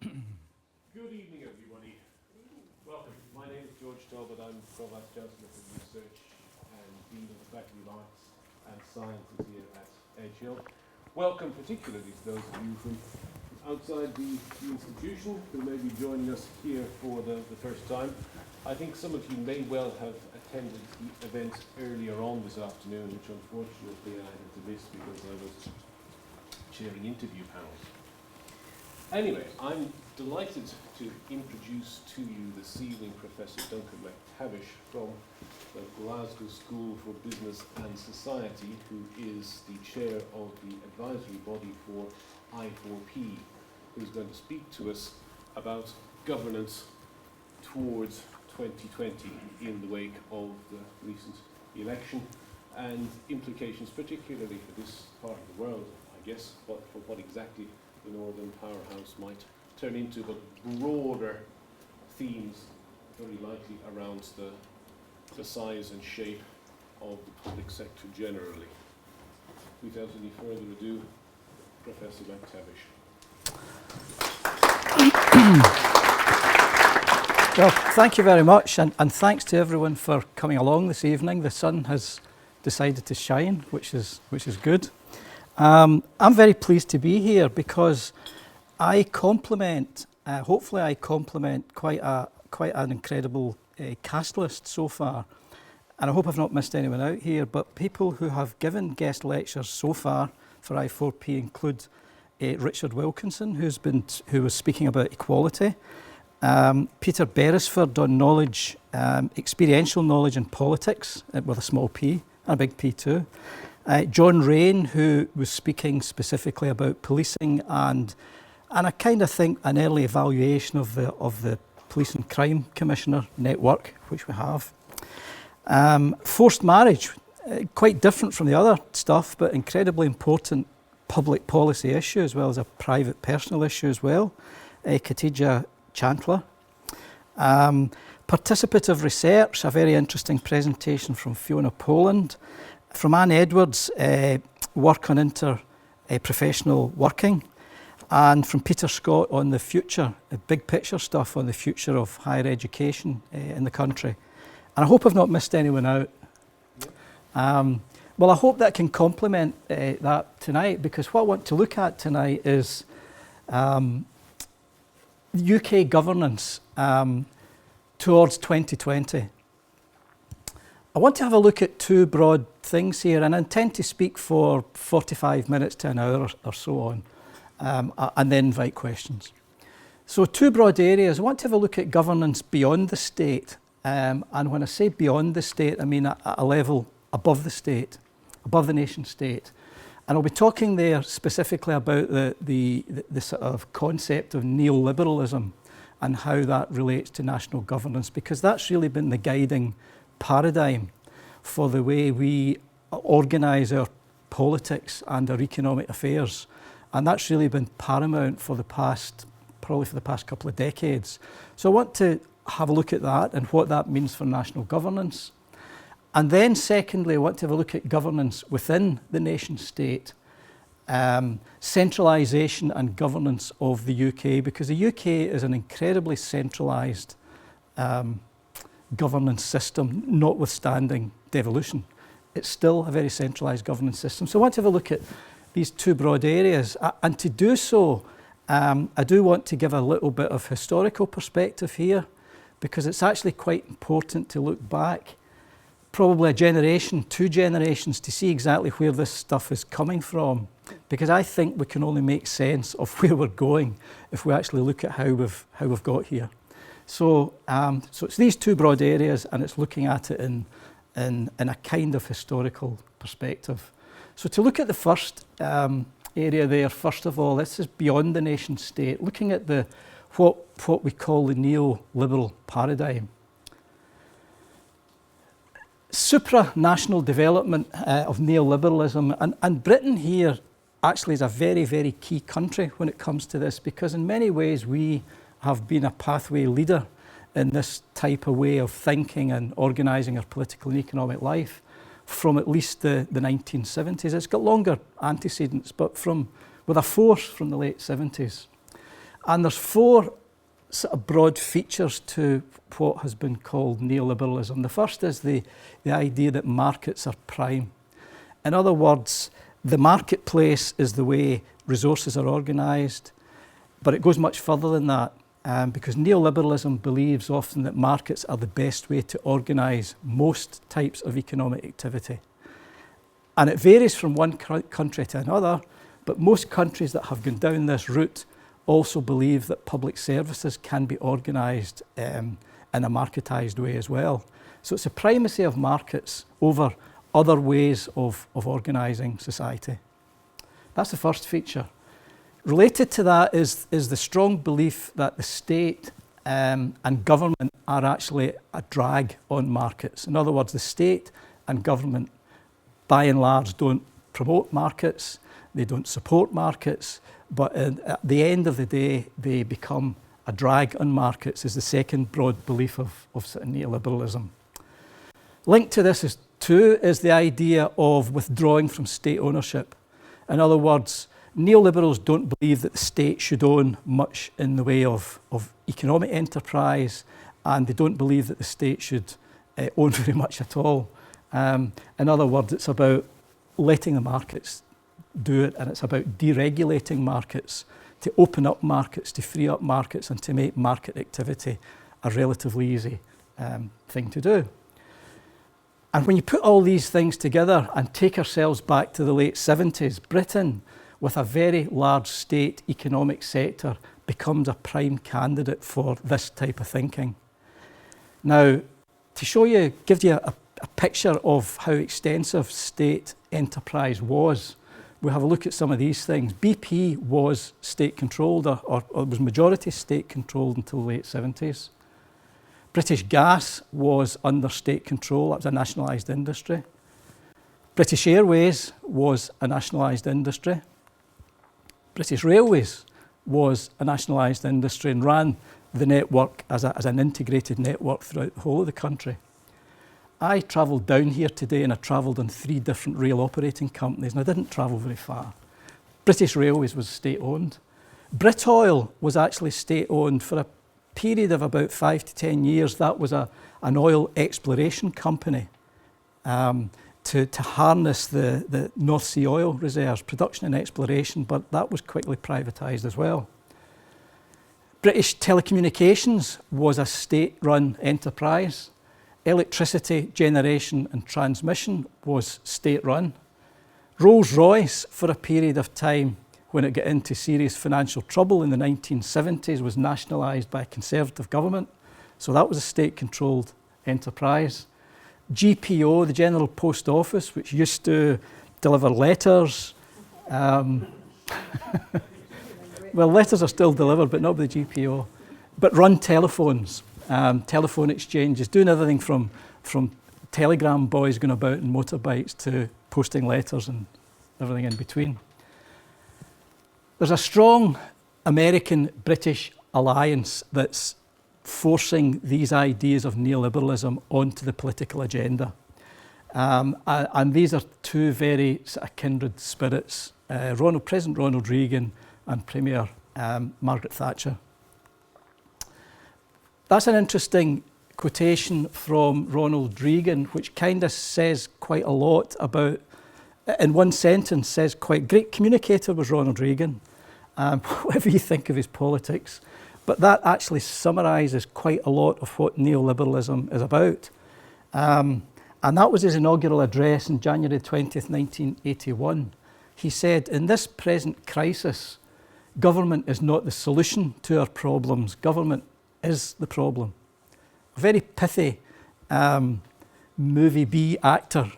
Good evening, everybody. Welcome. My name is George Talbot. I'm Vice-Chancellor for Research and Dean of the Faculty of Arts and Sciences here at Edge Hill. Welcome particularly to those of you from outside the institution who may be joining us here for the first time. I think some of you may well have attended the event earlier on this afternoon, which unfortunately I had to miss because I was chairing interview panels. Anyway, I'm delighted to introduce to you this evening Professor Duncan McTavish from the Glasgow School for Business and Society, who is the chair of the advisory body for I4P, who's going to speak to us about governance towards 2020 in the wake of the recent election and implications, particularly for this part of the world, I guess, but for what exactly the Northern Powerhouse might turn into, but broader themes very likely around the size and shape of the public sector generally. Without any further ado, Professor McTavish. Well, thank you very much, and thanks to everyone for coming along this evening. The sun has decided to shine, which is good. I'm very pleased to be here because I complement, hopefully I complement quite an incredible cast list so far. And I hope I've not missed anyone out here, but people who have given guest lectures so far for I4P include Richard Wilkinson, who was speaking about equality, Peter Beresford on knowledge, experiential knowledge in politics, with a small p and a big P too. John Rain, who was speaking specifically about policing and I kind of think an early evaluation of the Police and Crime Commissioner network, which we have. Forced marriage, quite different from the other stuff, but incredibly important public policy issue as well as a private personal issue as well. Khadija Chandler. Participative research, a very interesting presentation from Fiona Poland. From Anne Edwards, work on interprofessional working. And from Peter Scott on the future, big picture stuff on the future of higher education in the country. And I hope I've not missed anyone out. Well, I hope that can complement that tonight, because what I want to look at tonight is UK governance towards 2020. I want to have a look at two broad things here, and I intend to speak for 45 minutes to an hour or so on, and then invite questions. So two broad areas. I want to have a look at governance beyond the state, and when I say beyond the state, I mean at a level above the state, above the nation state. And I'll be talking there specifically about the sort of concept of neoliberalism and how that relates to national governance, because that's really been the guiding paradigm for the way we organise our politics and our economic affairs. And that's really been paramount for the past couple of decades. So I want to have a look at that and what that means for national governance. And then secondly, I want to have a look at governance within the nation state, centralisation and governance of the UK, because the UK is an incredibly centralised governance system, notwithstanding devolution. It's still a very centralised governance system. So I want to have a look at these two broad areas. And to do so, I do want to give a little bit of historical perspective here, because it's actually quite important to look back probably a generation, 2 generations, to see exactly where this stuff is coming from. Because I think we can only make sense of where we're going if we actually look at how we've got here. So it's these two broad areas, and it's looking at it in a kind of historical perspective. So to look at the first area there, first of all, this is beyond the nation state, looking at what we call the neoliberal paradigm. Supranational development of neoliberalism, and Britain here actually is a very, very key country when it comes to this, because in many ways we have been a pathway leader in this type of way of thinking and organising our political and economic life from at least the 1970s. It's got longer antecedents, but with a force from the late 70s. And there's four sort of broad features to what has been called neoliberalism. The first is the idea that markets are prime. In other words, the marketplace is the way resources are organised, but it goes much further than that, because neoliberalism believes often that markets are the best way to organise most types of economic activity. And it varies from one country to another, but most countries that have gone down this route also believe that public services can be organised in a marketised way as well. So it's a primacy of markets over other ways of organising society. That's the first feature. Related to that is the strong belief that the state and government are actually a drag on markets. In other words, the state and government, by and large, don't promote markets, they don't support markets, but at the end of the day, they become a drag on markets, is the second broad belief of neoliberalism. Linked to this is the idea of withdrawing from state ownership. In other words, neoliberals don't believe that the state should own much in the way of economic enterprise, and they don't believe that the state should own very much at all. In other words, it's about letting the markets do it, and it's about deregulating markets, to open up markets, to free up markets, and to make market activity a relatively easy thing to do. And when you put all these things together and take ourselves back to the late 70s, Britain, with a very large state economic sector, becomes a prime candidate for this type of thinking. Now, to give you a picture of how extensive state enterprise was, we'll have a look at some of these things. BP was state-controlled, or was majority state-controlled until the late 70s. British Gas was under state control. That was a nationalised industry. British Airways was a nationalised industry. British Railways was a nationalised industry and ran the network as an integrated network throughout the whole of the country. I travelled down here today, and I travelled on 3 different rail operating companies, and I didn't travel very far. British Railways was state-owned. Britoil was actually state-owned for a period of about 5 to 10 years. That was an oil exploration company to harness the North Sea oil reserves, production and exploration, but that was quickly privatised as well. British Telecommunications was a state-run enterprise. Electricity generation and transmission was state-run. Rolls-Royce, for a period of time, when it got into serious financial trouble in the 1970s, was nationalised by a Conservative government. So that was a state-controlled enterprise. GPO, the General Post Office, which used to deliver letters. Well, letters are still delivered, but not by the GPO. But run telephones, telephone exchanges, doing everything from telegram boys going about in motorbikes to posting letters and everything in between. There's a strong American-British alliance that's forcing these ideas of neoliberalism onto the political agenda. And these are 2 very sort of kindred spirits, President Ronald Reagan and Premier Margaret Thatcher. That's an interesting quotation from Ronald Reagan, which kind of says quite a lot about, in one sentence, says great communicator was Ronald Reagan, whatever you think of his politics. But that actually summarises quite a lot of what neoliberalism is about. And that was his inaugural address on January 20th, 1981. He said, "In this present crisis, government is not the solution to our problems. Government is the problem." A very pithy movie B actor,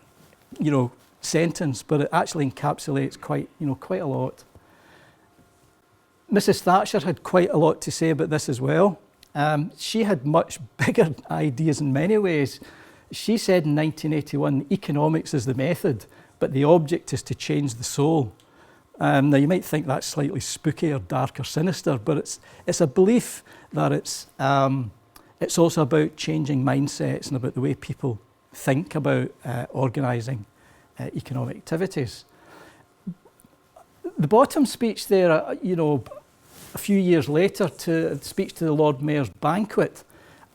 sentence, but it actually encapsulates quite a lot. Mrs. Thatcher had quite a lot to say about this as well. She had much bigger ideas in many ways. She said in 1981, economics is the method, but the object is to change the soul. Now you might think that's slightly spooky or dark or sinister, but it's a belief that it's also about changing mindsets and about the way people think about organising economic activities. The bottom speech there, a few years later to speech to the Lord Mayor's banquet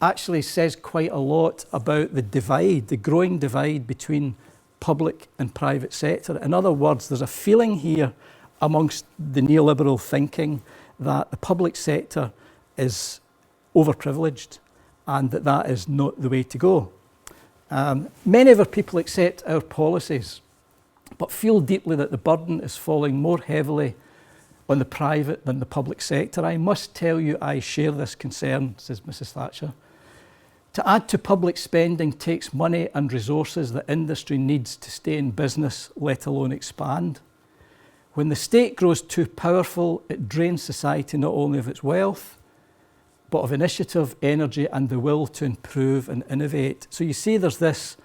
actually says quite a lot about the divide, the growing divide between public and private sector. In other words, there's a feeling here amongst the neoliberal thinking that the public sector is overprivileged and that is not the way to go. Many of our people accept our policies, but feel deeply that the burden is falling more heavily on the private than the public sector. I must tell you I share this concern, says Mrs. Thatcher. To add to public spending takes money and resources that industry needs to stay in business, let alone expand. When the state grows too powerful, it drains society not only of its wealth, but of initiative, energy, and the will to improve and innovate. So you see there's this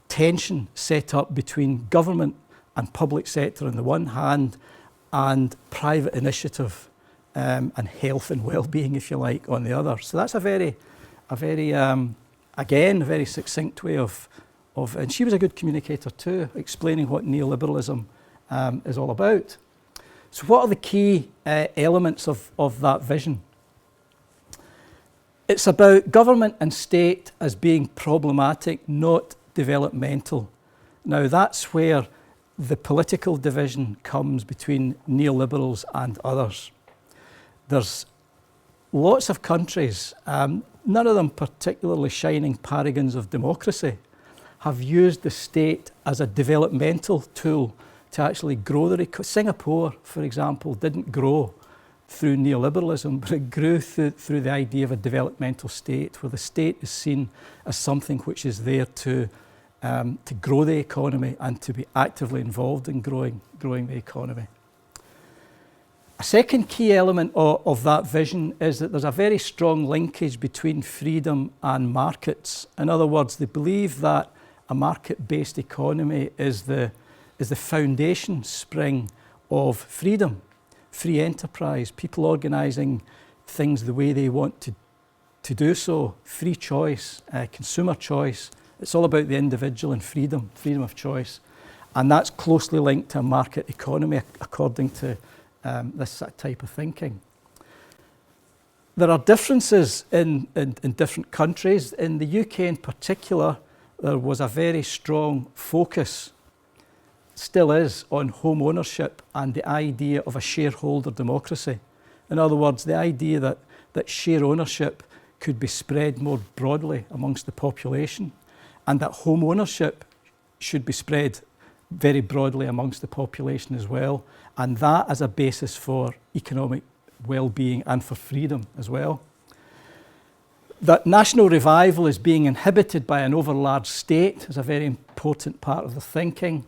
tension set up between government and public sector on the one hand, and private initiative and health and well-being, if you like, on the other. So that's a very succinct way of, and she was a good communicator too, explaining what neoliberalism is all about. So what are the key elements of that vision? It's about government and state as being problematic, not developmental. Now that's where the political division comes between neoliberals and others. There's lots of countries, none of them particularly shining paragons of democracy, have used the state as a developmental tool to actually grow their economy. Singapore, for example, didn't grow through neoliberalism, but it grew through the idea of a developmental state, where the state is seen as something which is there to grow the economy and to be actively involved in growing the economy. A second key element of that vision is that there's a very strong linkage between freedom and markets. In other words, they believe that a market-based economy is the foundation spring of freedom, free enterprise, people organising things the way they want to do so, free choice, consumer choice. It's all about the individual and freedom of choice. And that's closely linked to a market economy, according to this type of thinking. There are differences in different countries. In the UK in particular, there was a very strong focus, still is, on home ownership and the idea of a shareholder democracy. In other words, the idea that share ownership could be spread more broadly amongst the population, and that home ownership should be spread very broadly amongst the population as well, and that as a basis for economic well-being and for freedom as well. That national revival is being inhibited by an overlarge state is a very important part of the thinking.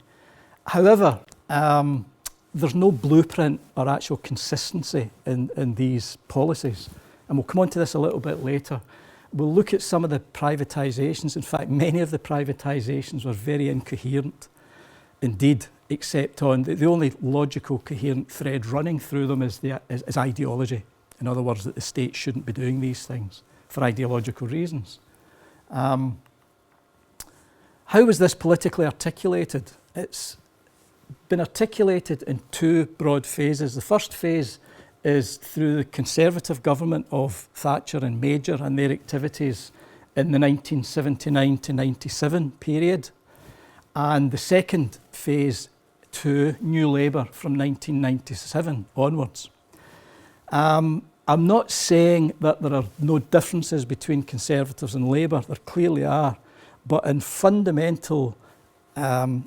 However, there's no blueprint or actual consistency in these policies, and we'll come on to this a little bit later. We'll look at some of the privatisations. In fact, many of the privatisations were very incoherent indeed, except on the only logical coherent thread running through them is ideology. In other words, that the state shouldn't be doing these things for ideological reasons. How was this politically articulated? It's been articulated in two broad phases. The first phase is through the Conservative government of Thatcher and Major and their activities in the 1979 to 97 period. And the second phase to New Labour from 1997 onwards. I'm not saying that there are no differences between Conservatives and Labour, there clearly are, but in fundamental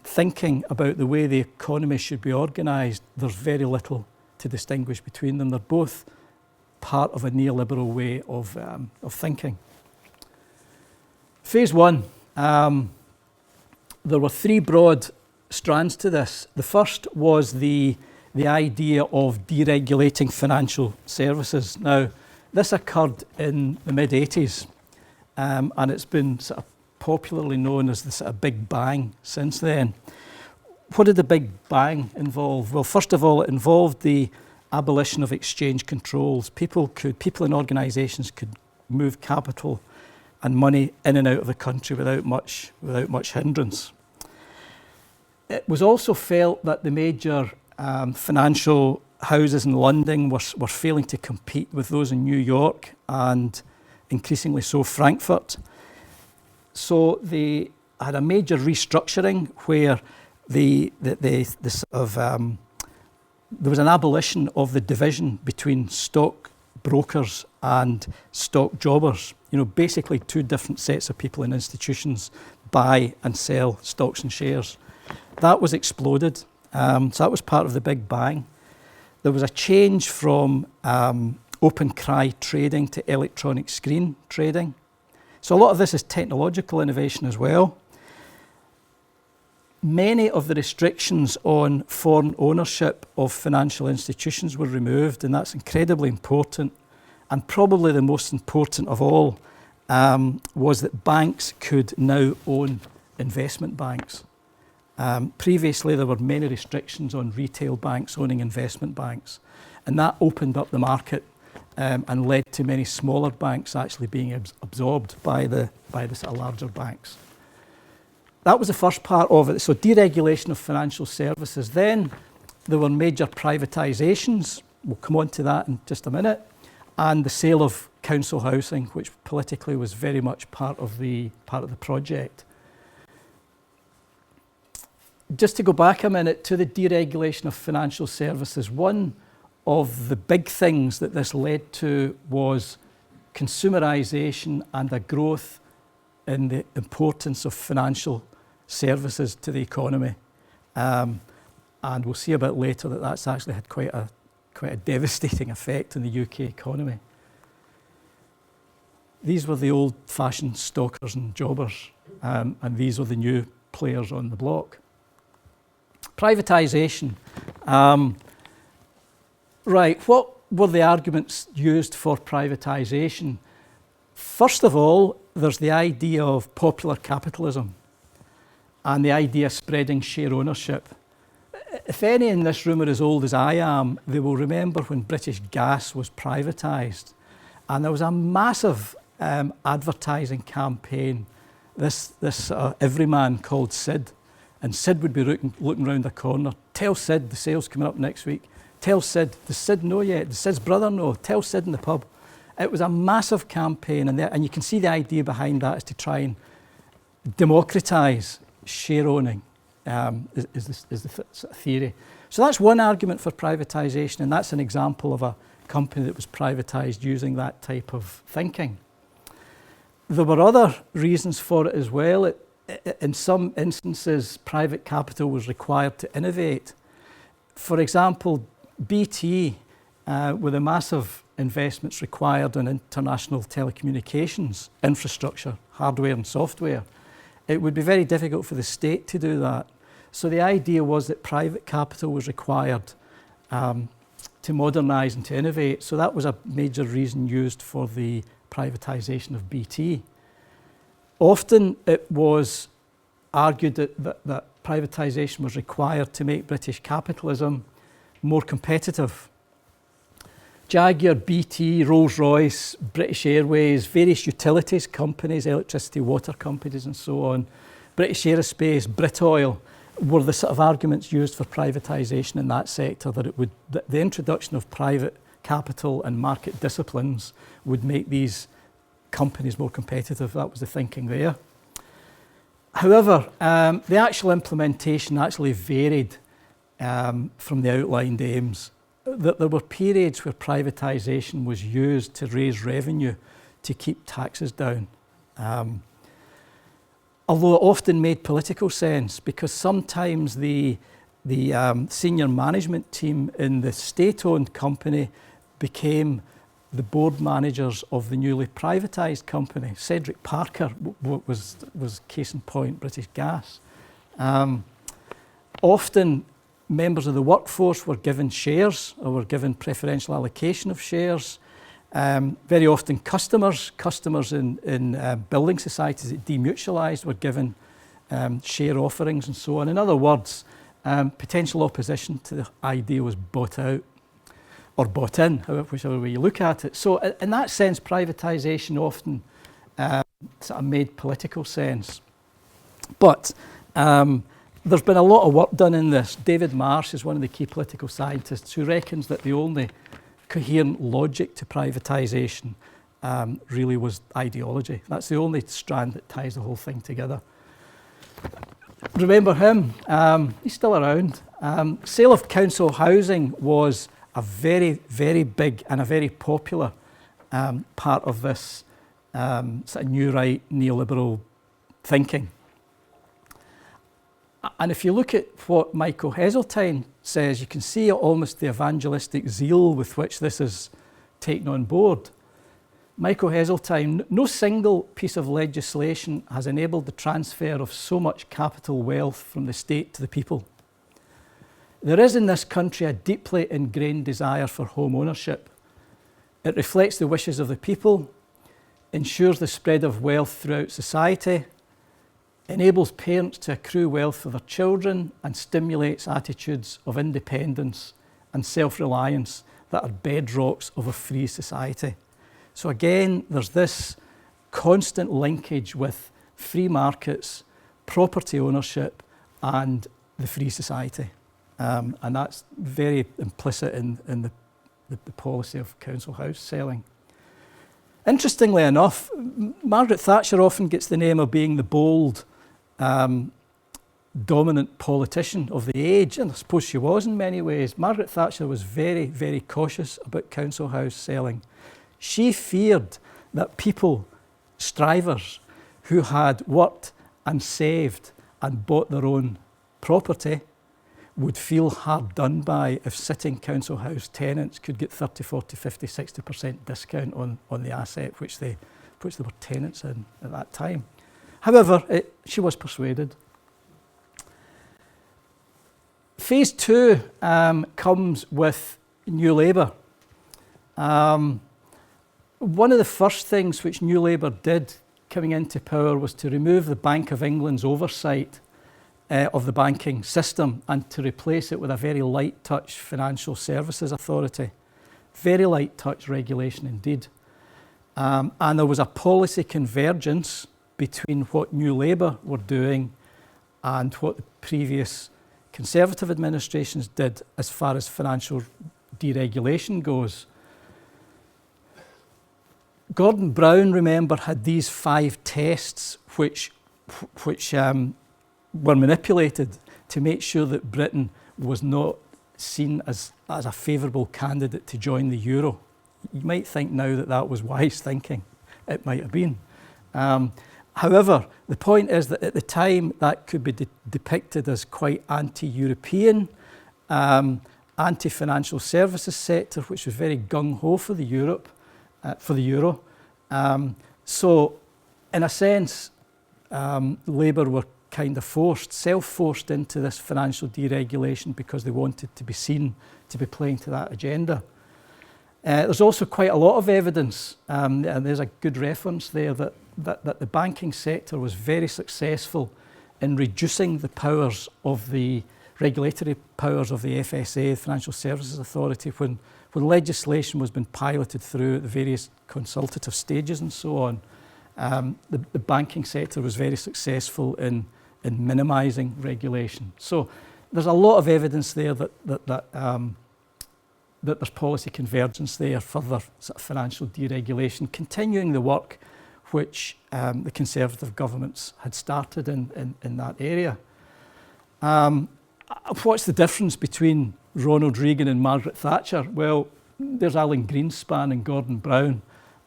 thinking about the way the economy should be organised, there's very little to distinguish between them. They're both part of a neoliberal way of thinking. Phase one, there were three broad strands to this. The first was the idea of deregulating financial services. Now, this occurred in the mid-80s, and it's been sort of popularly known as the sort of Big Bang since then. What did the Big Bang involve? Well, first of all, it involved the abolition of exchange controls. People and organisations could move capital and money in and out of the country without much hindrance. It was also felt that the major financial houses in London were failing to compete with those in New York and increasingly so Frankfurt. So they had a major restructuring where there was an abolition of the division between stock brokers and stock jobbers. You know, basically two different sets of people in institutions buy and sell stocks and shares. That was exploded. So that was part of the Big Bang. There was a change from open cry trading to electronic screen trading. So a lot of this is technological innovation as well. Many of the restrictions on foreign ownership of financial institutions were removed, and that's incredibly important. And probably the most important of all was that banks could now own investment banks. Previously, there were many restrictions on retail banks owning investment banks, and that opened up the market and led to many smaller banks actually being absorbed by the sort of larger banks. That was the first part of it. So deregulation of financial services. Then there were major privatisations. We'll come on to that in just a minute. And the sale of council housing, which politically was very much part of the project. Just to go back a minute to the deregulation of financial services, one of the big things that this led to was consumerisation and a growth in the importance of financial services to the economy. And we'll see a bit later that that's actually had quite a devastating effect on the UK economy. These were the old-fashioned stockers and jobbers, and these were the new players on the block. Privatisation. Right, what were the arguments used for privatisation? First of all, there's the idea of popular capitalism and the idea of spreading share ownership. If any in this room are as old as I am, they will remember when British Gas was privatised, and there was a massive advertising campaign. This everyman called Sid, and Sid would be looking round the corner. Tell Sid the sale's coming up next week. Tell Sid. Does Sid know yet? Does Sid's brother know? Tell Sid in the pub. It was a massive campaign, and you can see the idea behind that is to try and democratise share owning. Is the sort of theory. So that's one argument for privatisation, and that's an example of a company that was privatised using that type of thinking. There were other reasons for it as well. In some instances, private capital was required to innovate. For example, BT, with the massive investments required in international telecommunications infrastructure, hardware and software, it would be very difficult for the state to do that. So the idea was that private capital was required to modernise and to innovate. So that was a major reason used for the privatisation of BT. Often it was argued that privatisation was required to make British capitalism more competitive. Jaguar, BT, Rolls-Royce, British Airways, various utilities companies, electricity, water companies and so on, British Aerospace, Britoil, were the sort of arguments used for privatisation in that sector, that the introduction of private capital and market disciplines would make these companies more competitive. That was the thinking there. However, the actual implementation actually varied from the outlined aims. That there were periods where privatisation was used to raise revenue to keep taxes down. Although it often made political sense, because sometimes the senior management team in the state-owned company became the board managers of the newly privatised company. Cedric Parker was case in point, British Gas. Often members of the workforce were given shares or were given preferential allocation of shares. Very often customers in building societies that demutualised were given share offerings and so on. In other words, potential opposition to the idea was bought out or bought in, whichever way you look at it. So in that sense, privatisation often sort of made political sense. But There's been a lot of work done in this. David Marsh is one of the key political scientists who reckons that the only coherent logic to privatisation really was ideology. That's the only strand that ties the whole thing together. Remember him? He's still around. Sale of council housing was a very, very big and a very popular part of this sort of new right neoliberal thinking. And if you look at what Michael Heseltine says, you can see almost the evangelistic zeal with which this is taken on board. Michael Heseltine, no single piece of legislation has enabled the transfer of so much capital wealth from the state to the people. There is in this country a deeply ingrained desire for home ownership. It reflects the wishes of the people, ensures the spread of wealth throughout society, enables parents to accrue wealth for their children, and stimulates attitudes of independence and self-reliance that are bedrocks of a free society. So again, there's this constant linkage with free markets, property ownership, and the free society. And that's very implicit in the policy of council house selling. Interestingly enough, Margaret Thatcher often gets the name of being the bold, dominant politician of the age, and I suppose she was in many ways. Margaret Thatcher was very, very cautious about council house selling. She feared that people, strivers, who had worked and saved and bought their own property would feel hard done by if sitting council house tenants could get 30, 40, 50, 60% discount on the asset which they were tenants in at that time. However, she was persuaded. Phase 2 comes with New Labour. One of the first things which New Labour did coming into power was to remove the Bank of England's oversight of the banking system and to replace it with a very light touch financial services authority. Very light touch regulation indeed. And there was a policy convergence between what New Labour were doing and what the previous Conservative administrations did as far as financial deregulation goes. Gordon Brown, remember, had these 5 tests which were manipulated to make sure that Britain was not seen as a favourable candidate to join the euro. You might think now that that was wise thinking. It might have been. However, the point is that at the time that could be depicted as quite anti-European, anti-financial services sector, which was very gung-ho for the euro. So, in a sense, Labour were kind of self-forced into this financial deregulation because they wanted to be seen to be playing to that agenda. There's also quite a lot of evidence, and there's a good reference there, that the banking sector was very successful in reducing the powers of the regulatory powers of the FSA, the Financial Services Authority, when legislation was being piloted through the various consultative stages and so on. The banking sector was very successful in minimising regulation. So there's a lot of evidence there that there's policy convergence there, further sort of financial deregulation, continuing the work which the Conservative governments had started in that area. What's the difference between Ronald Reagan and Margaret Thatcher? Well, there's Alan Greenspan and Gordon Brown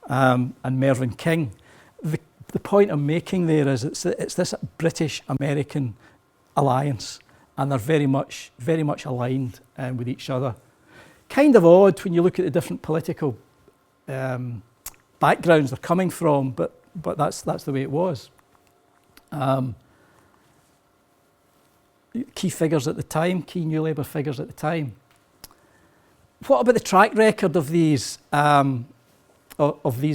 and Mervyn King. The point I'm making there is it's this British-American alliance, and they're very much aligned with each other. Kind of odd when you look at the different political backgrounds they're coming from, but that's the way it was. Key figures at the time, key New Labour figures at the time. What about the track record of these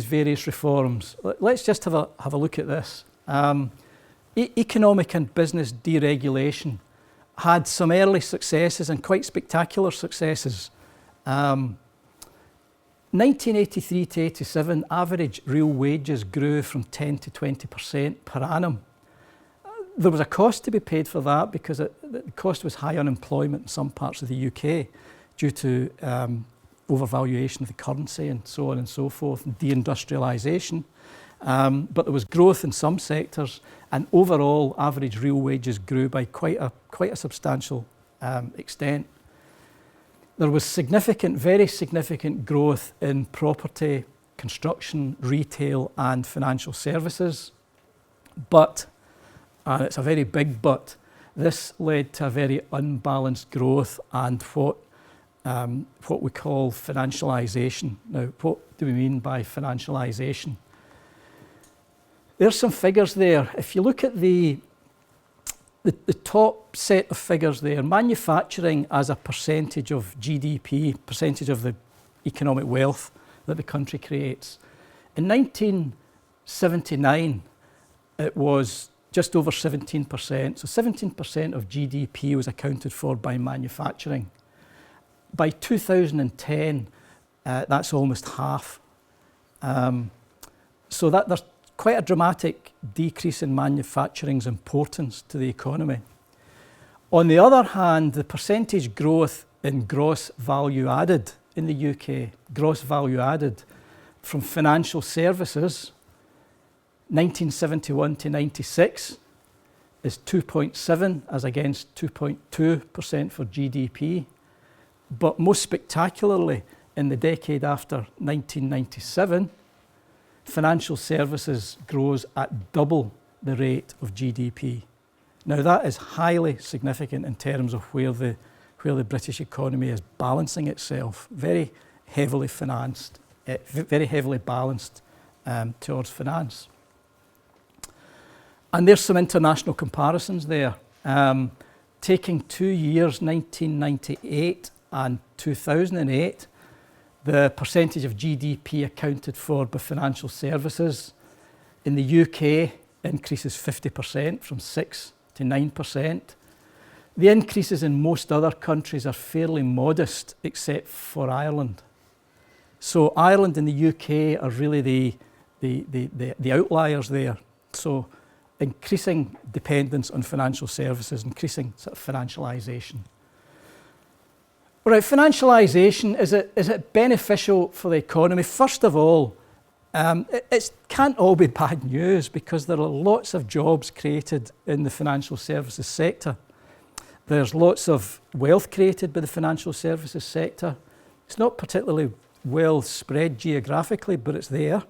various reforms? Let's just have a look at this. Economic and business deregulation had some early successes and quite spectacular successes. 1983 to 87, average real wages grew from 10 to 20% per annum. There was a cost to be paid for that because the cost was high unemployment in some parts of the UK due to overvaluation of the currency and so on and so forth, and deindustrialisation. But there was growth in some sectors, and overall average real wages grew by quite a substantial extent. There was significant, very significant growth in property, construction, retail and financial services. But, and it's a very big but, this led to a very unbalanced growth and what we call financialisation. Now, what do we mean by financialisation? There's some figures there. If you look at the top set of figures there, manufacturing as a percentage of GDP, percentage of the economic wealth that the country creates. In 1979, it was just over 17%. So 17% of GDP was accounted for by manufacturing. By 2010, that's almost half. So there's quite a dramatic decrease in manufacturing's importance to the economy. On the other hand, the percentage growth in gross value added in the UK, gross value added from financial services, 1971 to 96, is 2.7 as against 2.2% for GDP. But most spectacularly, in the decade after 1997, financial services grows at double the rate of GDP. Now that is highly significant in terms of where the British economy is balancing itself, very heavily financed, very heavily balanced towards finance. And there's some international comparisons there. Taking 2 years, 1998 and 2008, the percentage of GDP accounted for by financial services in the UK increases 50% from 6 to 9%. The increases in most other countries are fairly modest except for Ireland. So Ireland and the UK are really the outliers there. So increasing dependence on financial services, increasing sort of financialisation. Right, financialisation, is it beneficial for the economy? First of all, it can't all be bad news because there are lots of jobs created in the financial services sector. There's lots of wealth created by the financial services sector. It's not particularly well spread geographically, but it's there.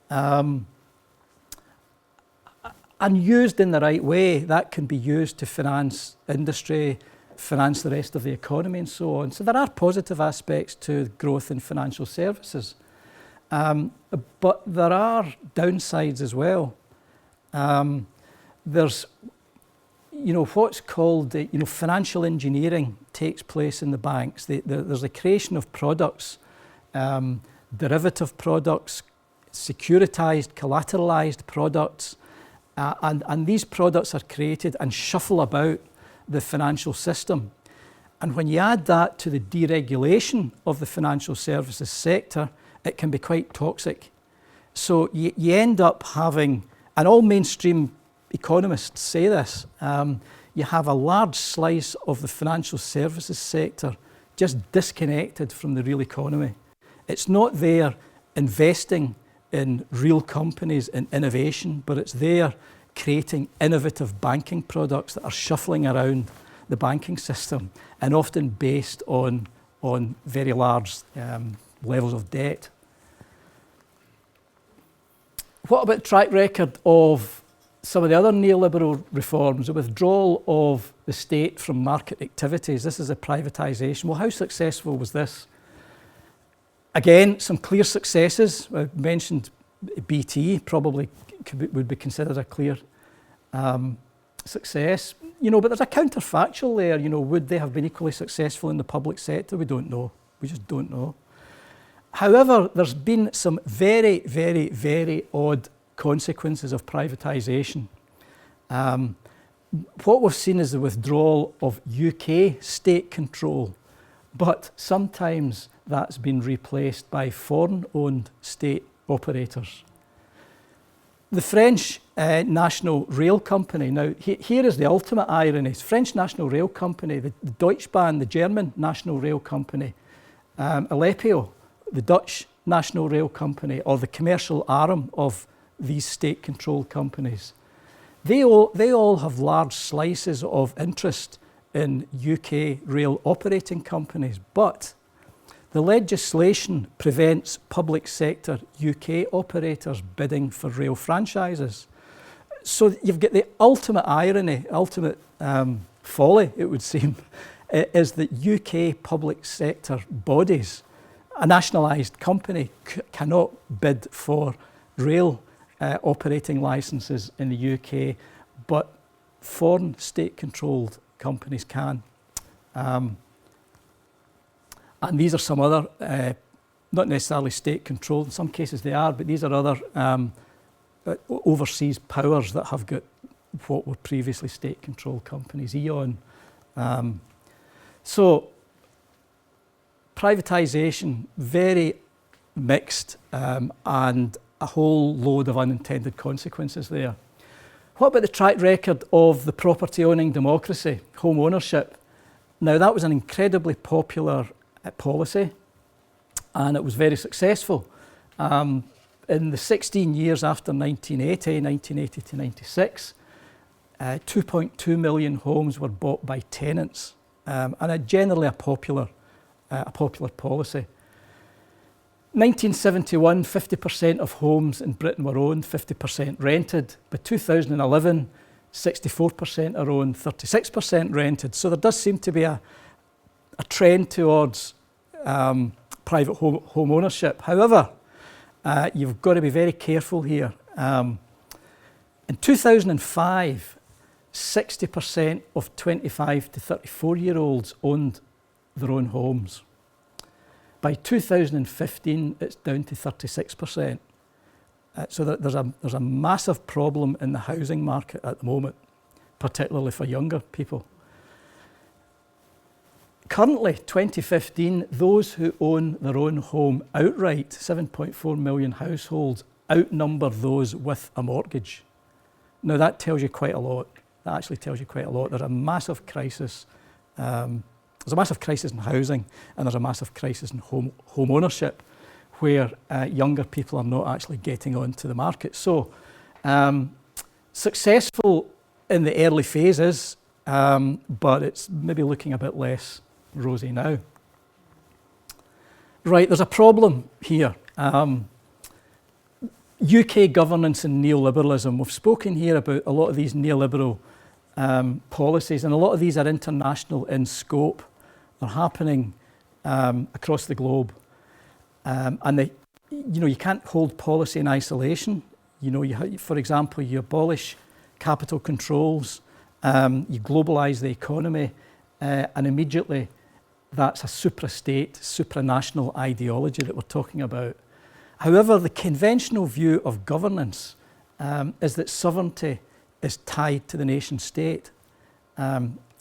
And used in the right way, that can be used to finance industry, finance the rest of the economy and so on. So there are positive aspects to growth in financial services. But there are downsides as well. There's, what's called, financial engineering takes place in the banks. There's the creation of products, derivative products, securitized, collateralized products, and these products are created and shuffle about the financial system. And when you add that to the deregulation of the financial services sector, it can be quite toxic. So you end up having, and all mainstream economists say this, you have a large slice of the financial services sector just disconnected from the real economy. It's not there investing in real companies and innovation, but it's there creating innovative banking products that are shuffling around the banking system and often based on very large levels of debt. What about track record of some of the other neoliberal reforms? The withdrawal of the state from market activities. This is a privatisation. Well, how successful was this? Again, some clear successes. I mentioned BT probably would be considered a clear success. But there's a counterfactual there. Would they have been equally successful in the public sector? We don't know. We just don't know. However, there's been some very, very, very odd consequences of privatisation. What we've seen is the withdrawal of UK state control, but sometimes that's been replaced by foreign-owned state operators. the French National Rail Company, now here is the ultimate irony. French National Rail Company, the Deutsche Bahn, the German National Rail Company, Alepio, the Dutch National Rail Company, or the commercial arm of these state-controlled companies, they all have large slices of interest in UK rail operating companies, but the legislation prevents public sector UK operators bidding for rail franchises. So you've got the ultimate irony, ultimate folly, it would seem, is that UK public sector bodies, a nationalised company, cannot bid for rail operating licences in the UK, but foreign state-controlled companies can. And these are some other, not necessarily state-controlled, in some cases they are, but these are other overseas powers that have got what were previously state-controlled companies, E.ON. So privatisation, very mixed, and a whole load of unintended consequences there. What about the track record of the property-owning democracy, home ownership? Now, that was an incredibly popular policy, and it was very successful. In the 16 years after 1980 to 96, 2.2 million homes were bought by tenants, and generally a popular policy. 1971, 50% of homes in Britain were owned, 50% rented. By 2011, 64% are owned, 36% rented. So there does seem to be a trend towards private home ownership. However, you've got to be very careful here. In 2005, 60% of 25 to 34-year-olds owned their own homes. By 2015, it's down to 36%. So there's a massive problem in the housing market at the moment, particularly for younger people. Currently, 2015, those who own their own home outright, 7.4 million households, outnumber those with a mortgage. Now that tells you quite a lot. That actually tells you quite a lot. There's a massive crisis. There's a massive crisis in housing, and there's a massive crisis in home ownership, where younger people are not actually getting onto the market. So, successful in the early phases, but it's maybe looking a bit less rosy now. Right, there's a problem here. UK governance and neoliberalism. We've spoken here about a lot of these neoliberal policies, and a lot of these are international in scope. They're happening across the globe, and you can't hold policy in isolation. For example, you abolish capital controls, you globalise the economy, and immediately that's a suprastate, supranational ideology that we're talking about. However, the conventional view of governance is that sovereignty is tied to the nation state.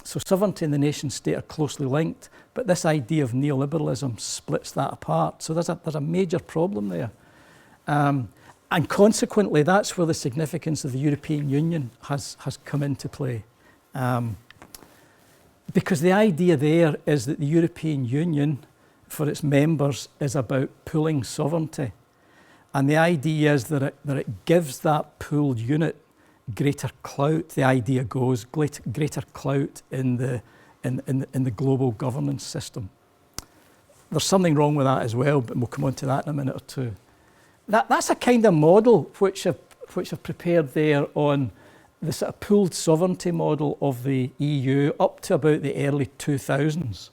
So sovereignty and the nation state are closely linked, but this idea of neoliberalism splits that apart. So there's a major problem there. And consequently, that's where the significance of the European Union has come into play. Because the idea there is that the European Union, for its members, is about pooling sovereignty. And the idea is that it gives that pooled unit greater clout. The idea goes greater clout in the global governance system. There's something wrong with that as well, but we'll come on to that in a minute or two. That's a kind of model which I've prepared there on the sort of pooled sovereignty model of the EU up to about the early 2000s.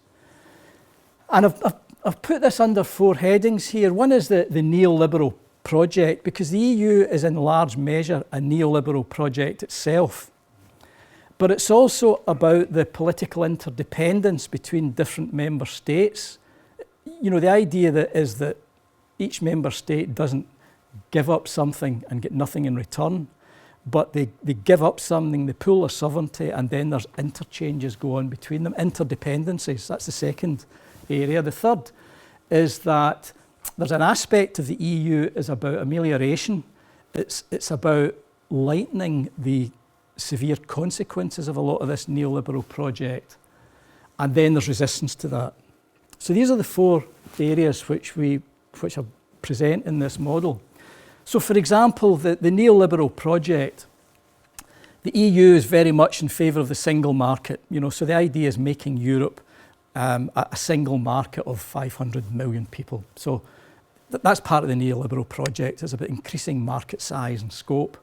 And I've put this under four headings here. One is the neoliberal project, because the EU is in large measure a neoliberal project itself. But it's also about the political interdependence between different member states. The idea is that each member state doesn't give up something and get nothing in return, but they give up something, they pool their sovereignty, and then there's interchanges go on between them, interdependencies. That's the second area. The third is that there's an aspect of the EU is about amelioration. It's about lightening the severe consequences of a lot of this neoliberal project. And then there's resistance to that. So these are the 4 areas which are present in this model. So for example, the neoliberal project, the EU is very much in favour of the single market. So the idea is making Europe a single market of 500 million people. So that's part of the neoliberal project. It's about increasing market size and scope.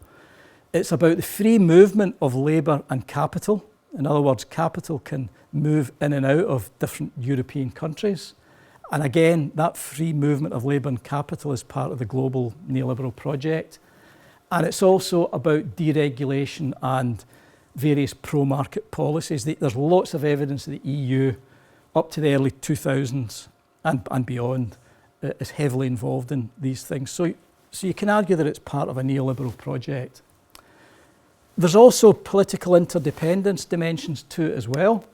It's about the free movement of labour and capital. In other words, capital can move in and out of different European countries. And again, that free movement of labour and capital is part of the global neoliberal project. And it's also about deregulation and various pro-market policies. There's lots of evidence that the EU, up to the early 2000s and beyond, is heavily involved in these things. So you can argue that it's part of a neoliberal project. There's also political interdependence dimensions to it as well.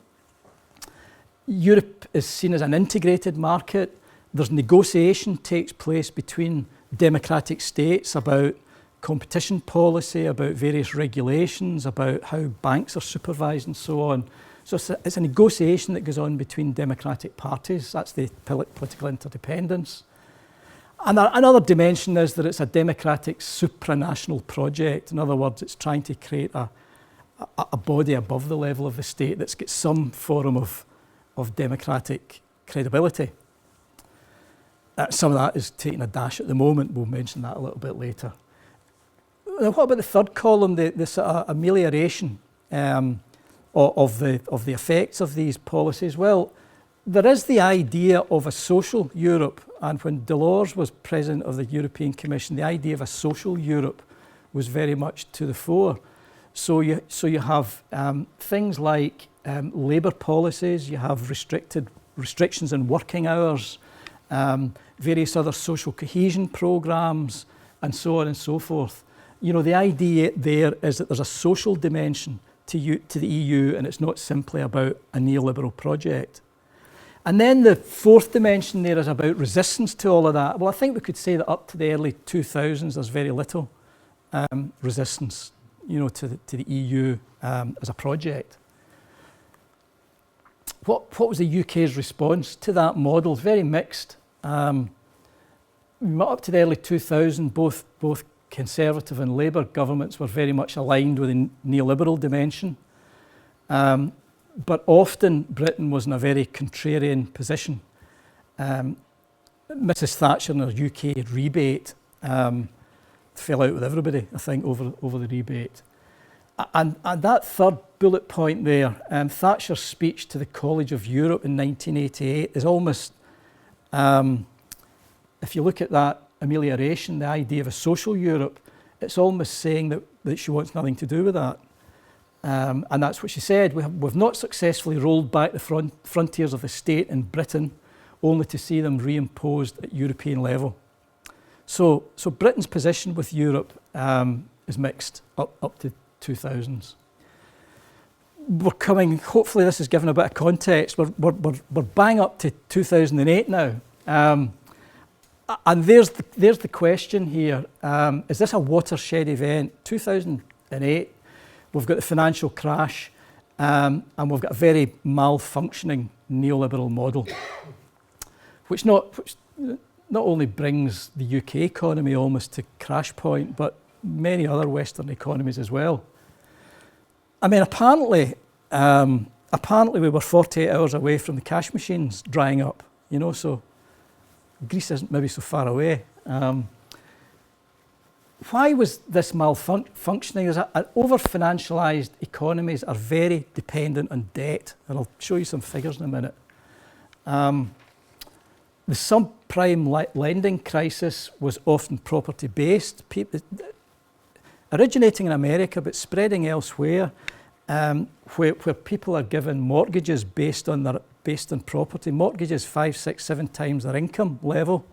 Europe is seen as an integrated market. There's negotiation takes place between democratic states about competition policy, about various regulations, about how banks are supervised and so on. So it's a negotiation that goes on between democratic parties. That's the political interdependence. And another dimension is that it's a democratic supranational project. In other words, it's trying to create a body above the level of the state that's got some form of democratic credibility. Some of that is taking a dash at the moment. We'll mention that a little bit later. Now, what about the third column, the sort of amelioration of the effects of these policies? Well, there is the idea of a social Europe, and when Delors was president of the European Commission, the idea of a social Europe was very much to the fore. So you have things like labour policies, you have restrictions in working hours, various other social cohesion programmes, and so on and so forth. The idea there is that there's a social dimension to the EU, and it's not simply about a neoliberal project. And then the 4th dimension there is about resistance to all of that. Well, I think we could say that up to the early 2000s, there's very little resistance, to the EU as a project. What was the UK's response to that model? It's very mixed. Up to the early 2000s, both Conservative and Labour governments were very much aligned with the neoliberal dimension. But often Britain was in a very contrarian position. Mrs Thatcher and her UK rebate fell out with everybody, I think, over the rebate. And that third bullet point there, Thatcher's speech to the College of Europe in 1988 is almost, if you look at that amelioration, the idea of a social Europe, it's almost saying that she wants nothing to do with that. And that's what she said. We've not successfully rolled back the frontiers of the state in Britain, only to see them reimposed at European level. So Britain's position with Europe is mixed up to 2000s. We're coming, hopefully this has given a bit of context, we're bang up to 2008 now. And there's the question here, is this a watershed event? 2008, we've got the financial crash, and we've got a very malfunctioning neoliberal model, which not only brings the UK economy almost to crash point, but many other Western economies as well. I mean, apparently we were 48 hours away from the cash machines drying up, so Greece isn't maybe so far away. Why was this malfunctioning? Over-financialised economies are very dependent on debt, and I'll show you some figures in a minute. The subprime lending crisis was often property-based, originating in America but spreading elsewhere, where people are given mortgages based on property, mortgages 5, 6, 7 times their income level,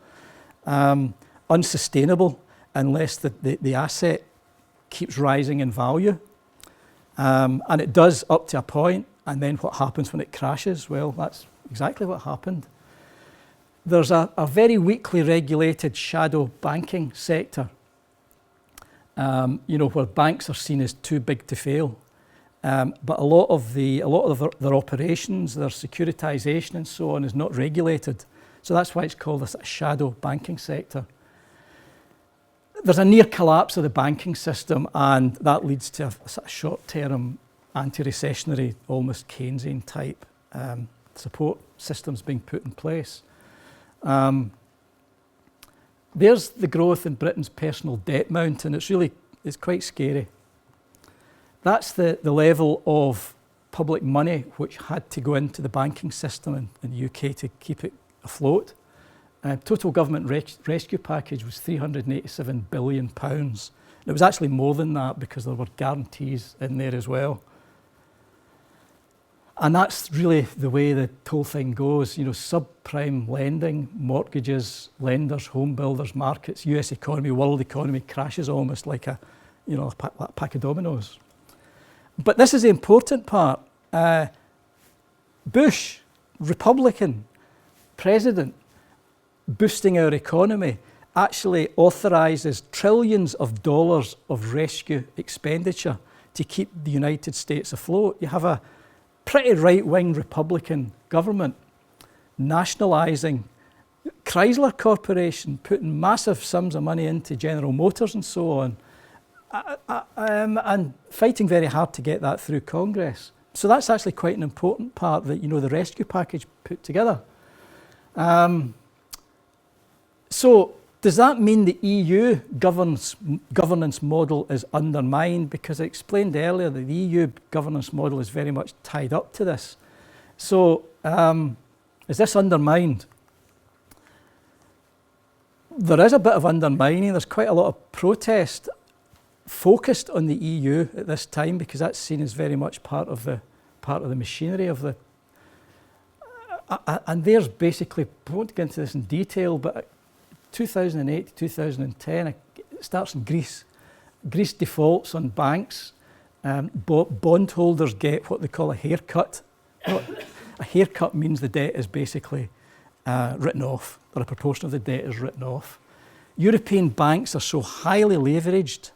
unsustainable unless the asset keeps rising in value. And it does up to a point, and then what happens when it crashes? Well, that's exactly what happened. There's a very weakly regulated shadow banking sector. where banks are seen as too big to fail. But a lot of their operations, their securitization and so on is not regulated. So that's why it's called a shadow banking sector. There's a near collapse of the banking system, and that leads to a sort of short-term anti-recessionary, almost Keynesian type support systems being put in place. There's the growth in Britain's personal debt mountain. It's quite scary. That's the level of public money which had to go into the banking system in the UK to keep it afloat. Total government rescue package was £387 billion. It was actually more than that because there were guarantees in there as well. And that's really the way the whole thing goes. Subprime lending, mortgages, lenders, home builders, markets, US economy, world economy crashes almost like a pack of dominoes. But this is the important part. Bush, Republican president, boosting our economy, actually authorises trillions of dollars of rescue expenditure to keep the United States afloat. You have a pretty right-wing Republican government nationalising Chrysler Corporation, putting massive sums of money into General Motors and so on, and fighting very hard to get that through Congress. So that's actually quite an important part that, the rescue package put together. So does that mean the EU governance model is undermined? Because I explained earlier that the EU governance model is very much tied up to this. So is this undermined? There is a bit of undermining. There's quite a lot of protest focused on the EU at this time because that's seen as very much part of the machinery of the. And there's basically, I won't get into this in detail, but 2008 to 2010, it starts in Greece. Greece defaults on banks. Bondholders get what they call a haircut. A haircut means the debt is basically written off, or a proportion of the debt is written off. European banks are so highly leveraged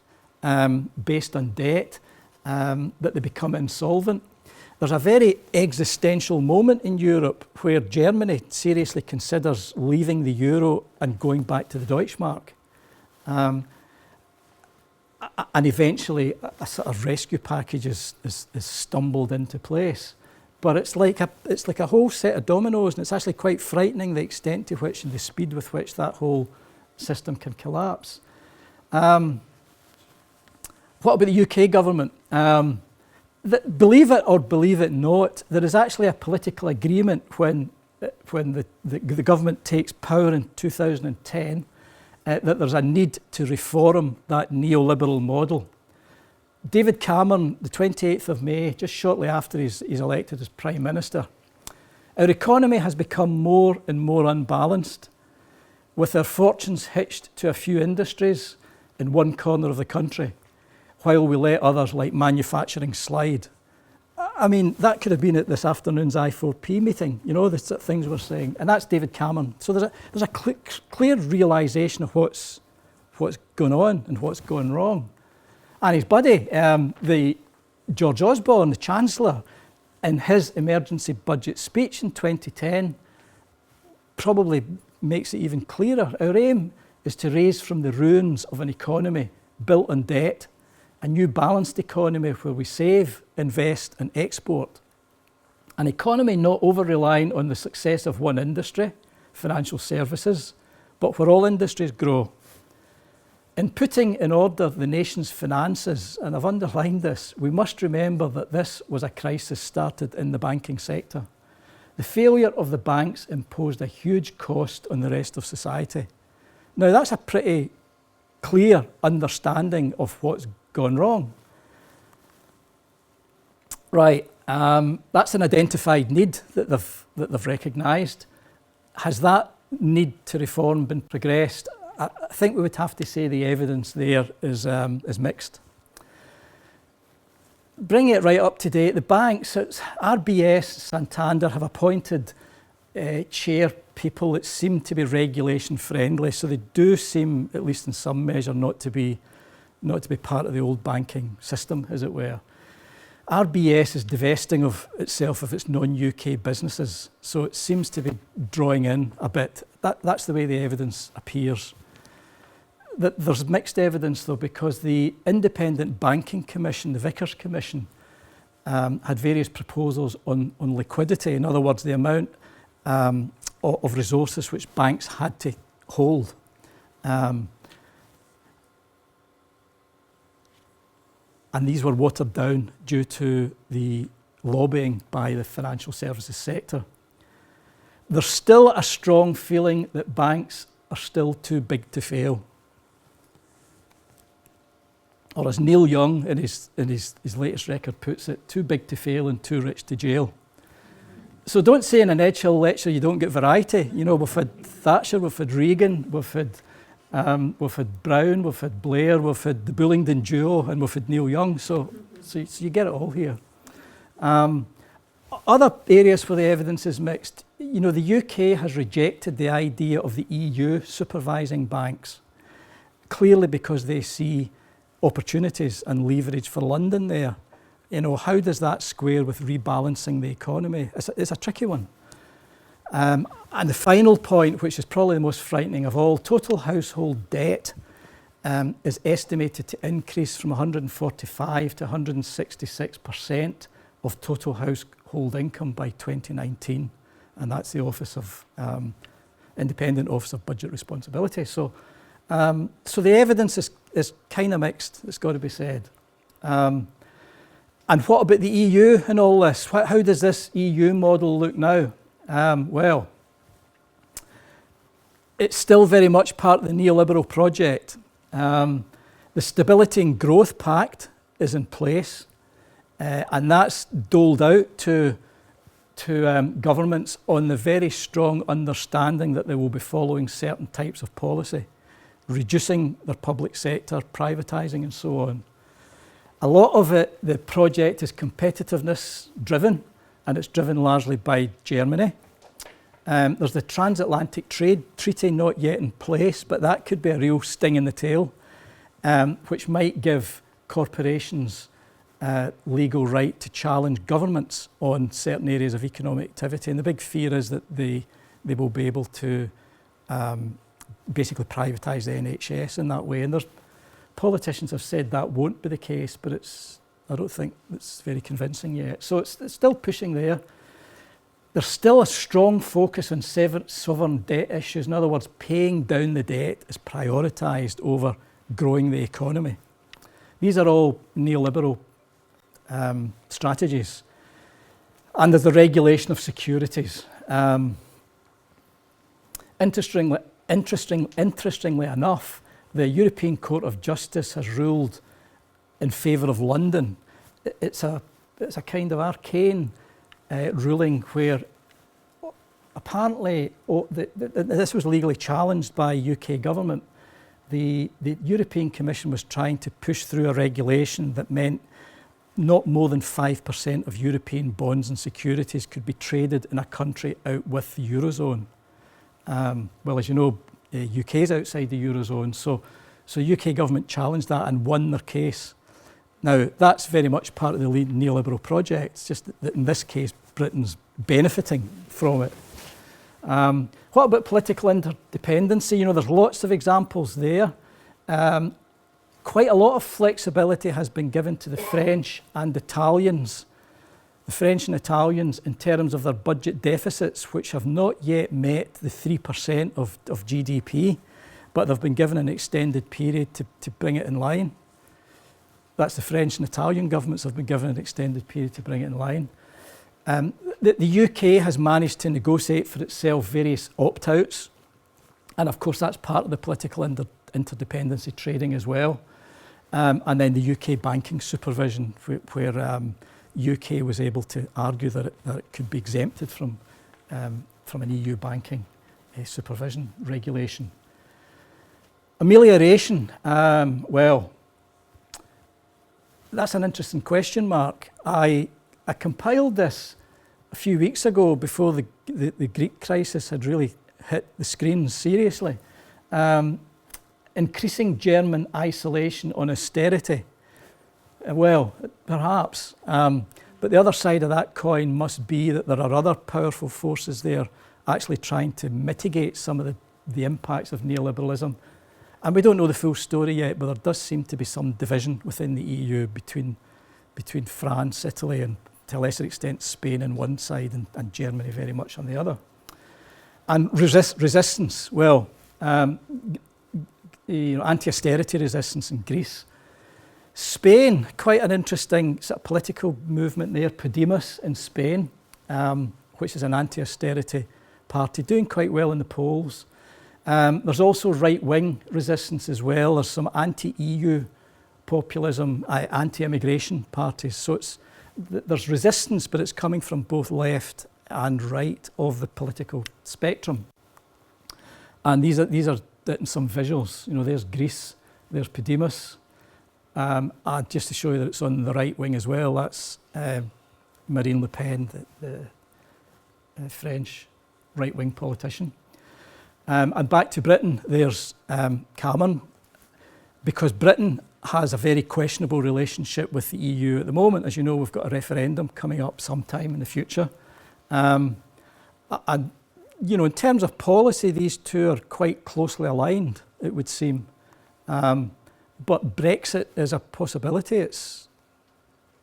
based on debt that they become insolvent. There's a very existential moment in Europe where Germany seriously considers leaving the euro and going back to the Deutschmark. And eventually a sort of rescue package is stumbled into place. But it's like a whole set of dominoes, and it's actually quite frightening the extent to which and the speed with which that whole system can collapse. What about the UK government? Believe it or believe it not, there is actually a political agreement when the government takes power in 2010 that there's a need to reform that neoliberal model. David Cameron, the 28th of May, just shortly after he's elected as Prime Minister, our economy has become more and more unbalanced, with our fortunes hitched to a few industries in one corner of the country, while we let others like manufacturing slide. I mean, that could have been at this afternoon's I4P meeting, the sort of things we're saying, and that's David Cameron. So there's a clear realisation of what's going on and what's going wrong. And his buddy, the George Osborne, the Chancellor, in his emergency budget speech in 2010, probably makes it even clearer. Our aim is to raise from the ruins of an economy built on debt a new balanced economy where we save, invest and export. An economy not over-reliant on the success of one industry, financial services, but where all industries grow. In putting in order the nation's finances, and I've underlined this, we must remember that this was a crisis started in the banking sector. The failure of the banks imposed a huge cost on the rest of society. Now that's a pretty clear understanding of what's gone wrong. Right, that's an identified need that they've recognised. Has that need to reform been progressed? I think we would have to say the evidence there is mixed. Bring it right up to date. The banks, RBS, Santander have appointed chair people that seem to be regulation friendly, so they do seem, at least in some measure, not to be not to be part of the old banking system, as it were. RBS is divesting of itself of its non-UK businesses, so it seems to be drawing in a bit. That's the way the evidence appears. There's mixed evidence, though, because the Independent Banking Commission, the Vickers Commission, had various proposals on liquidity. In other words, the amount of resources which banks had to hold. And these were watered down due to the lobbying by the financial services sector. There's still a strong feeling that banks are still too big to fail. Or as Neil Young in his latest record puts it, too big to fail and too rich to jail. So don't say in an Edge Hill lecture you don't get variety. You know, we've had Thatcher, we've had Reagan, we've had Brown, we've had Blair, we've had the Bullingdon duo, and we've had Neil Young. So you get it all here. Other areas where the evidence is mixed. You know, the UK has rejected the idea of the EU supervising banks, clearly because they see opportunities and leverage for London there. You know, how does that square with rebalancing the economy? It's a tricky one. And the final point, which is probably the most frightening of all, total household debt is estimated to increase from 145 to 166% of total household income by 2019. And that's the Office of Independent Office of Budget Responsibility. So the evidence is kind of mixed, it's got to be said. And what about the EU in all this? How does this EU model look now? Well, it's still very much part of the Neoliberal Project. The Stability and Growth Pact is in place, and that's doled out to governments on the very strong understanding that they will be following certain types of policy, reducing their public sector, privatising and so on. A lot of it, the project is competitiveness driven, and it's driven largely by Germany. There's the Transatlantic Trade Treaty not yet in place, but that could be a real sting in the tail, which might give corporations legal right to challenge governments on certain areas of economic activity. And the big fear is that they will be able to basically privatise the NHS in that way. And there's politicians have said that won't be the case, but I don't think it's very convincing yet. So it's still pushing there. There's still a strong focus on sovereign debt issues. In other words, paying down the debt is prioritised over growing the economy. These are all neoliberal strategies. And there's the regulation of securities. Interestingly enough, the European Court of Justice has ruled in favour of London. It's a kind of arcane ruling where apparently this was legally challenged by UK government. The European Commission was trying to push through a regulation that meant not more than 5% of European bonds and securities could be traded in a country out with the Eurozone. Well, as you know, the UK is outside the Eurozone, so UK government challenged that and won their case. Now, that's very much part of the neoliberal project. It's just that in this case, Britain's benefiting from it. What about political interdependency? You know, there's lots of examples there. Quite a lot of flexibility has been given to the French and Italians. The French and Italians in terms of their budget deficits, which have not yet met the 3% of GDP, but they've been given an extended period to bring it in line. That's the French and Italian governments have been given an extended period to bring it in line. The UK has managed to negotiate for itself various opt-outs, and of course that's part of the political interdependency trading as well. And then the UK banking supervision, where UK was able to argue that it could be exempted from an EU banking supervision regulation. Amelioration, well, that's an interesting question mark. I compiled this a few weeks ago before the Greek crisis had really hit the screens seriously. increasing German isolation on austerity? Well, perhaps. But the other side of that coin must be that there are other powerful forces there actually trying to mitigate some of the impacts of neoliberalism. And we don't know the full story yet, but there does seem to be some division within the EU between France, Italy, and to a lesser extent Spain on one side and Germany very much on the other. And resistance, well, anti-austerity resistance in Greece. Spain, quite an interesting sort of political movement there, Podemos in Spain, which is an anti-austerity party, doing quite well in the polls. There's also right-wing resistance as well. There's some anti-EU populism, anti-immigration parties. So there's resistance, but it's coming from both left and right of the political spectrum. And these are some visuals. There's Greece, there's Podemos. And just to show you that it's on the right wing as well, that's Marine Le Pen, the French right-wing politician. And back to Britain, there's Cameron, because Britain has a very questionable relationship with the EU at the moment. As you know, we've got a referendum coming up sometime in the future. And, in terms of policy, these two are quite closely aligned, it would seem. But Brexit is a possibility. Is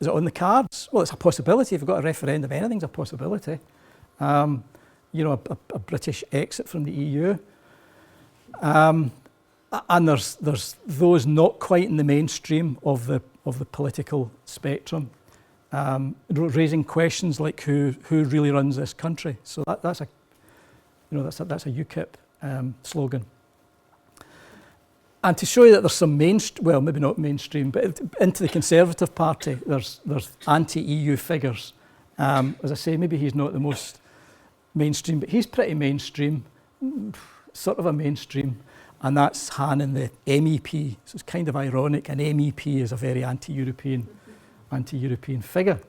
it on the cards? Well, it's a possibility. If you've got a referendum, anything's a possibility. A British exit from the EU. And there's those not quite in the mainstream of the political spectrum, raising questions like who really runs this country. So that's a UKIP slogan. And to show you that there's some maybe not mainstream, but into the Conservative Party, there's anti-EU figures. As I say, maybe he's not the most mainstream, but he's pretty mainstream, sort of a mainstream, and that's Hannon, the MEP. So it's kind of ironic, an MEP is a very anti-European figure.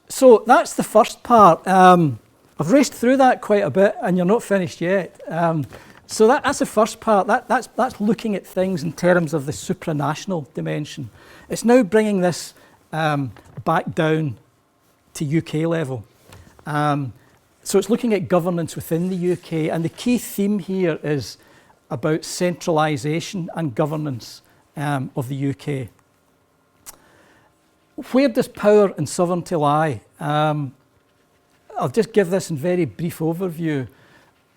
So that's the first part. I've raced through that quite a bit, and you're not finished yet. So that's the first part. That's looking at things in terms of the supranational dimension. It's now bringing this back down to UK level. So it's looking at governance within the UK, and the key theme here is about centralisation and governance of the UK. Where does power and sovereignty lie? I'll just give this in very brief overview.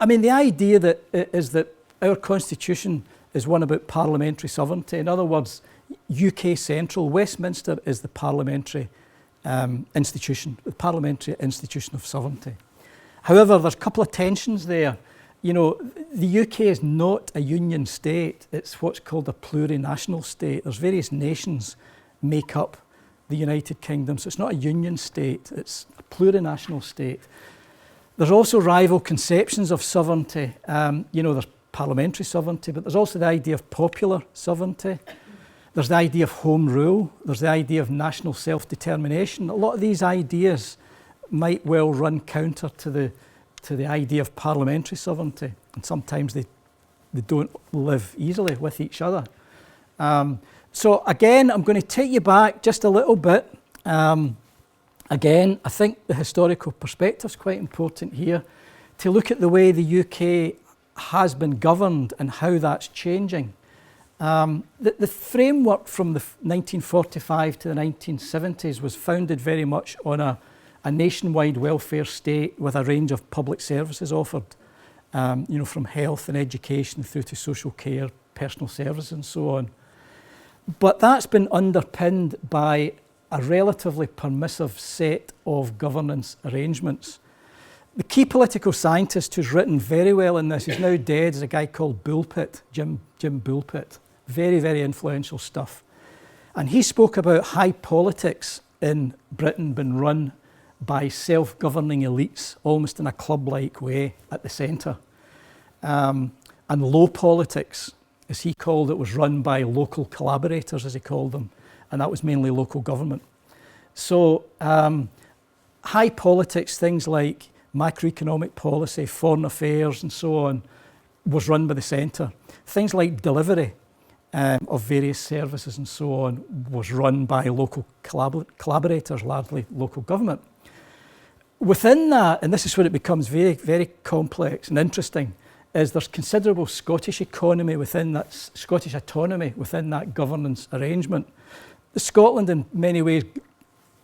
I mean, the idea is that our constitution is one about parliamentary sovereignty. In other words, UK central. Westminster is the parliamentary institution, the parliamentary institution of sovereignty. However, there's a couple of tensions there. The UK is not a union state. It's what's called a plurinational state. There's various nations make up the United Kingdom, so it's not a union state. It's a plurinational state. There's also rival conceptions of sovereignty. There's parliamentary sovereignty, but there's also the idea of popular sovereignty. There's the idea of home rule. There's the idea of national self-determination. A lot of these ideas might well run counter to the idea of parliamentary sovereignty, and sometimes they don't live easily with each other. So again, I'm going to take you back just a little bit. Again, I think the historical perspective is quite important here to look at the way the UK has been governed and how that's changing. The framework from the 1945 to the 1970s was founded very much on a nationwide welfare state with a range of public services offered, from health and education through to social care, personal services and so on. But that's been underpinned by a relatively permissive set of governance arrangements. The key political scientist who's written very well in this, he's now dead, is a guy called Bulpett, Jim Bulpett. Very, very influential stuff. And he spoke about high politics in Britain being run by self-governing elites, almost in a club-like way at the centre. And low politics, as he called it, was run by local collaborators, as he called them, and that was mainly local government. So high politics, things like macroeconomic policy, foreign affairs and so on, was run by the centre. Things like delivery of various services and so on was run by local collaborators, largely local government. Within that, and this is where it becomes very, very complex and interesting, is there's considerable Scottish economy within that, Scottish autonomy within that governance arrangement. Scotland in many ways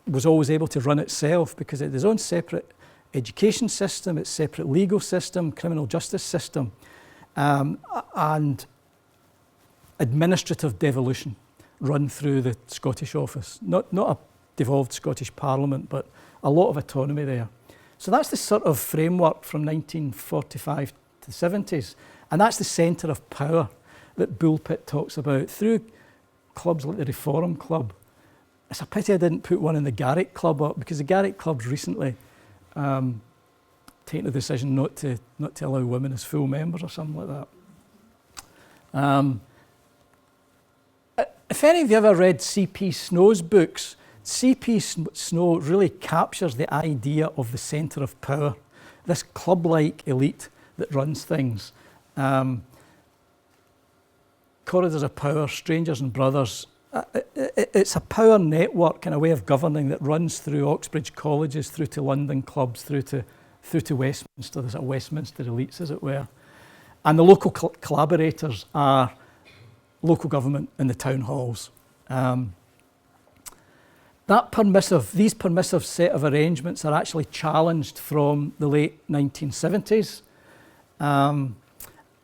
was always able to run itself because it had its own separate education system, its separate legal system, criminal justice system, and administrative devolution run through the Scottish office. Not a devolved Scottish Parliament, but a lot of autonomy there. So that's the sort of framework from 1945 to the 70s. And that's the centre of power that Bullpitt talks about through clubs like the Reform Club. It's a pity I didn't put one in the Garrick Club up, because the Garrick Club's recently taken a decision not to allow women as full members or something like that. If any of you ever read C.P. Snow's books, C.P. Snow really captures the idea of the centre of power, this club-like elite that runs things. Corridors of power, strangers and brothers. It's a power network and a way of governing that runs through Oxbridge colleges, through to London clubs, through to Westminster. There's a Westminster elites, as it were. And the local collaborators are local government in the town halls. These permissive set of arrangements are actually challenged from the late 1970s.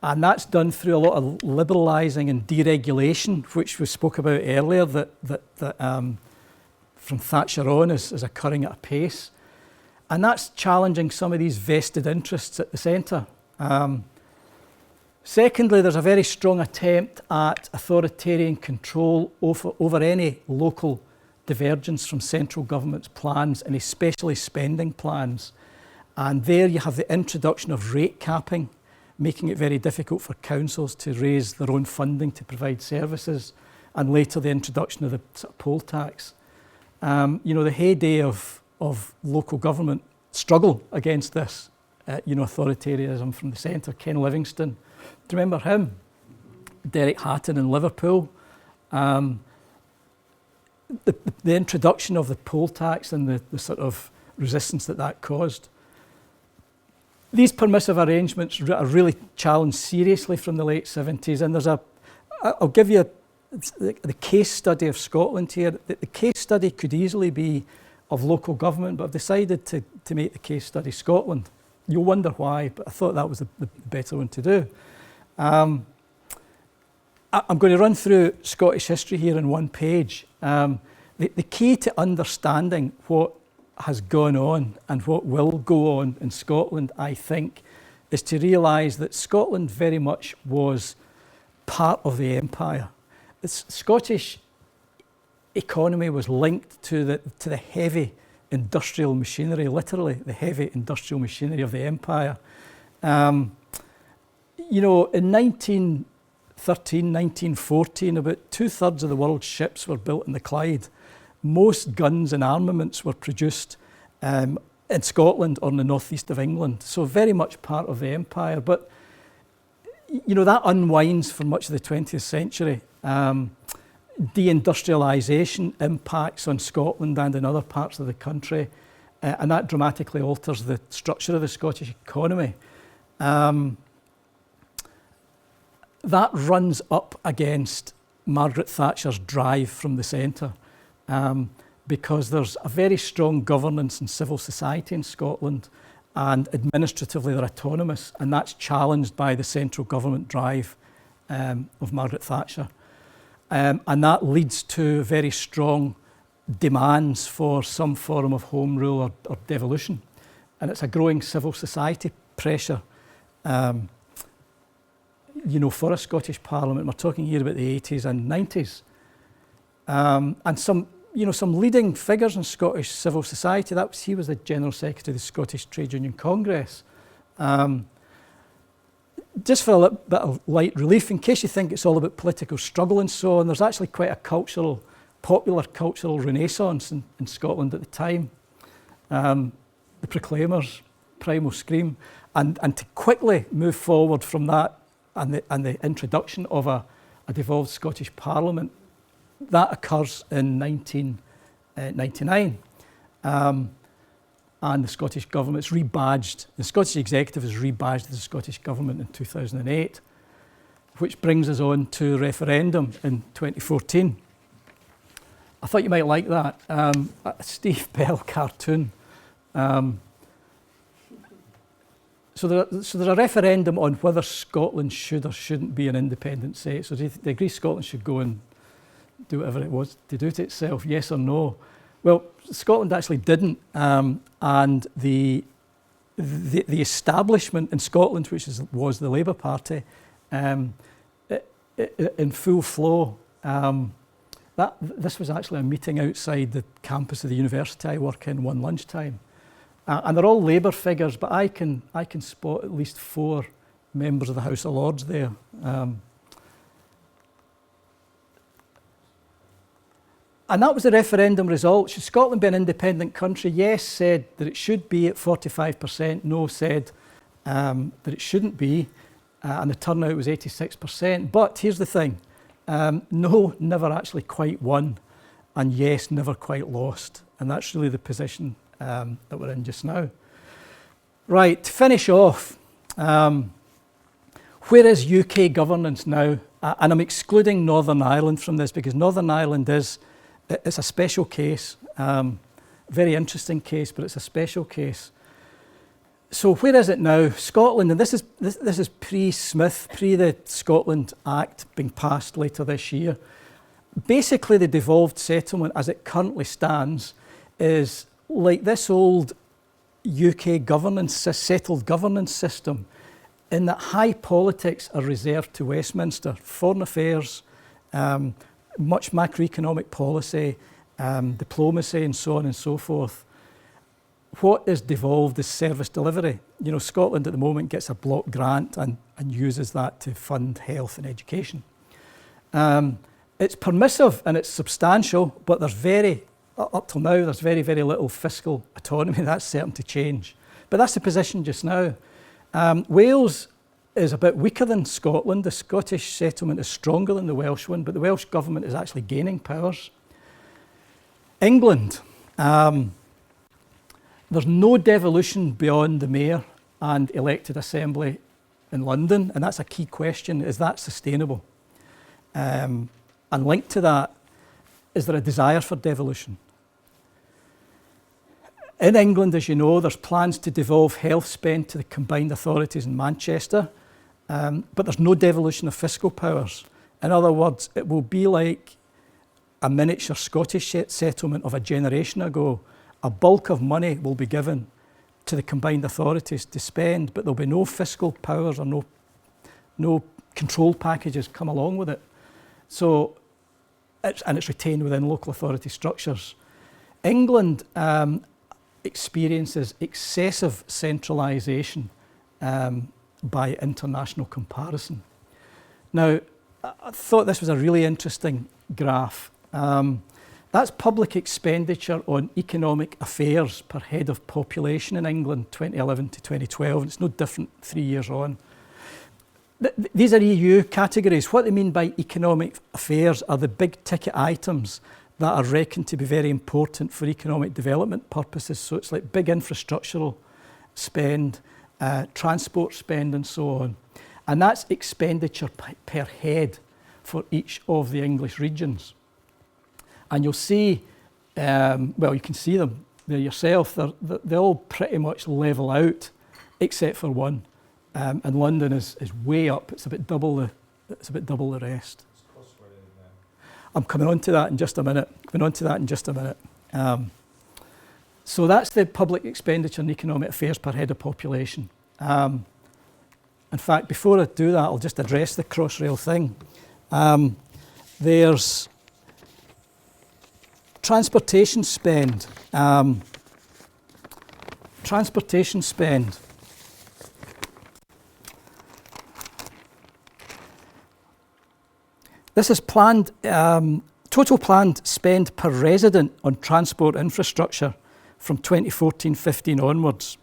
And that's done through a lot of liberalising and deregulation, which we spoke about earlier, that from Thatcher on is occurring at a pace. And that's challenging some of these vested interests at the centre. Secondly, there's a very strong attempt at authoritarian control over any local divergence from central government's plans, and especially spending plans. And there you have the introduction of rate capping, making it very difficult for councils to raise their own funding to provide services, and later the introduction of the sort of poll tax. The heyday of local government struggle against this, authoritarianism from the centre. Ken Livingstone, do you remember him? Derek Hatton in Liverpool. The introduction of the poll tax and the sort of resistance that caused. These permissive arrangements are really challenged seriously from the late 70s, and I'll give you the case study of Scotland here. The case study could easily be of local government, but I've decided to make the case study Scotland. You'll wonder why, but I thought that was the better one to do. I'm going to run through Scottish history here in one page. The key to understanding what has gone on and what will go on in Scotland, I think, is to realise that Scotland very much was part of the empire. The Scottish economy was linked to the heavy industrial machinery, literally the heavy industrial machinery of the empire. In 1913, 1914, about 2/3 of the world's ships were built in the Clyde. Most guns and armaments were produced in Scotland or in the northeast of England, so very much part of the empire. But that unwinds for much of the 20th century. Deindustrialisation impacts on Scotland and in other parts of the country, and that dramatically alters the structure of the Scottish economy. That runs up against Margaret Thatcher's drive from the centre, because there's a very strong governance and civil society in Scotland, and administratively they're autonomous, and that's challenged by the central government drive of Margaret Thatcher. And that leads to very strong demands for some form of home rule or devolution. And it's a growing civil society pressure, for a Scottish Parliament. We're talking here about the 80s and 90s. And some leading figures in Scottish civil society, he was the General Secretary of the Scottish Trade Union Congress. Just for a little bit of light relief, in case you think it's all about political struggle and so on, there's actually quite a popular cultural renaissance in Scotland at the time. The Proclaimers, Primal Scream, and to quickly move forward from that and the introduction of a devolved Scottish Parliament, that occurs in 1999. And the Scottish government's rebadged, the Scottish Executive is rebadged as the Scottish Government in 2008, which brings us on to referendum in 2014. I thought you might like that. A Steve Bell cartoon. So there's a referendum on whether Scotland should or shouldn't be an independent state. So they agree Scotland should go and do whatever it was to do to itself, yes or no. Well, Scotland actually didn't, and the establishment in Scotland, which was the Labour Party, in full flow. This was actually a meeting outside the campus of the university I work in one lunchtime, and they're all Labour figures, but I can spot at least 4 members of the House of Lords there. And that was the referendum result. Should Scotland be an independent country? Yes said that it should be at 45%. No said that it shouldn't be. And the turnout was 86%. But here's the thing. No never actually quite won. And yes never quite lost. And that's really the position that we're in just now. Right, to finish off, where is UK governance now? And I'm excluding Northern Ireland from this because Northern Ireland it's a special case, very interesting case, but it's a special case. So where is it now? Scotland, and this is pre-Smith, pre the Scotland Act being passed later this year. Basically, the devolved settlement as it currently stands is like this old UK governance, settled governance system, in that high politics are reserved to Westminster, foreign affairs, much macroeconomic policy, diplomacy and so on and so forth. What is devolved is service delivery. You know, Scotland at the moment gets a block grant and uses that to fund health and education. It's permissive and it's substantial, but up till now, there's very, very little fiscal autonomy. That's certain to change. But that's the position just now. Wales is a bit weaker than Scotland. The Scottish settlement is stronger than the Welsh one, but the Welsh government is actually gaining powers. England, there's no devolution beyond the mayor and elected assembly in London, and that's a key question. Is that sustainable? And linked to that, is there a desire for devolution? In England, as you know, there's plans to devolve health spend to the combined authorities in Manchester, but there's no devolution of fiscal powers. In other words, it will be like a miniature Scottish settlement of a generation ago. A bulk of money will be given to the combined authorities to spend, but there'll be no fiscal powers or no control packages come along with it. So, it's retained within local authority structures. England experiences excessive centralisation by international comparison. Now, I thought this was a really interesting graph. That's public expenditure on economic affairs per head of population in England, 2011 to 2012, and it's no different 3 years on. These are EU categories. What they mean by economic affairs are the big ticket items that are reckoned to be very important for economic development purposes. So it's like big infrastructural spend, transport spend and so on. And that's expenditure per head for each of the English regions. And you'll see, well, you can see them there yourself, they all pretty much level out, except for one. And London is way up, it's about double the rest. I'm coming on to that in just a minute. So that's the public expenditure and economic affairs per head of population. In fact, before I do that, I'll just address the Crossrail thing. There's transportation spend. This is planned, total planned spend per resident on transport infrastructure from 2014-15 onwards.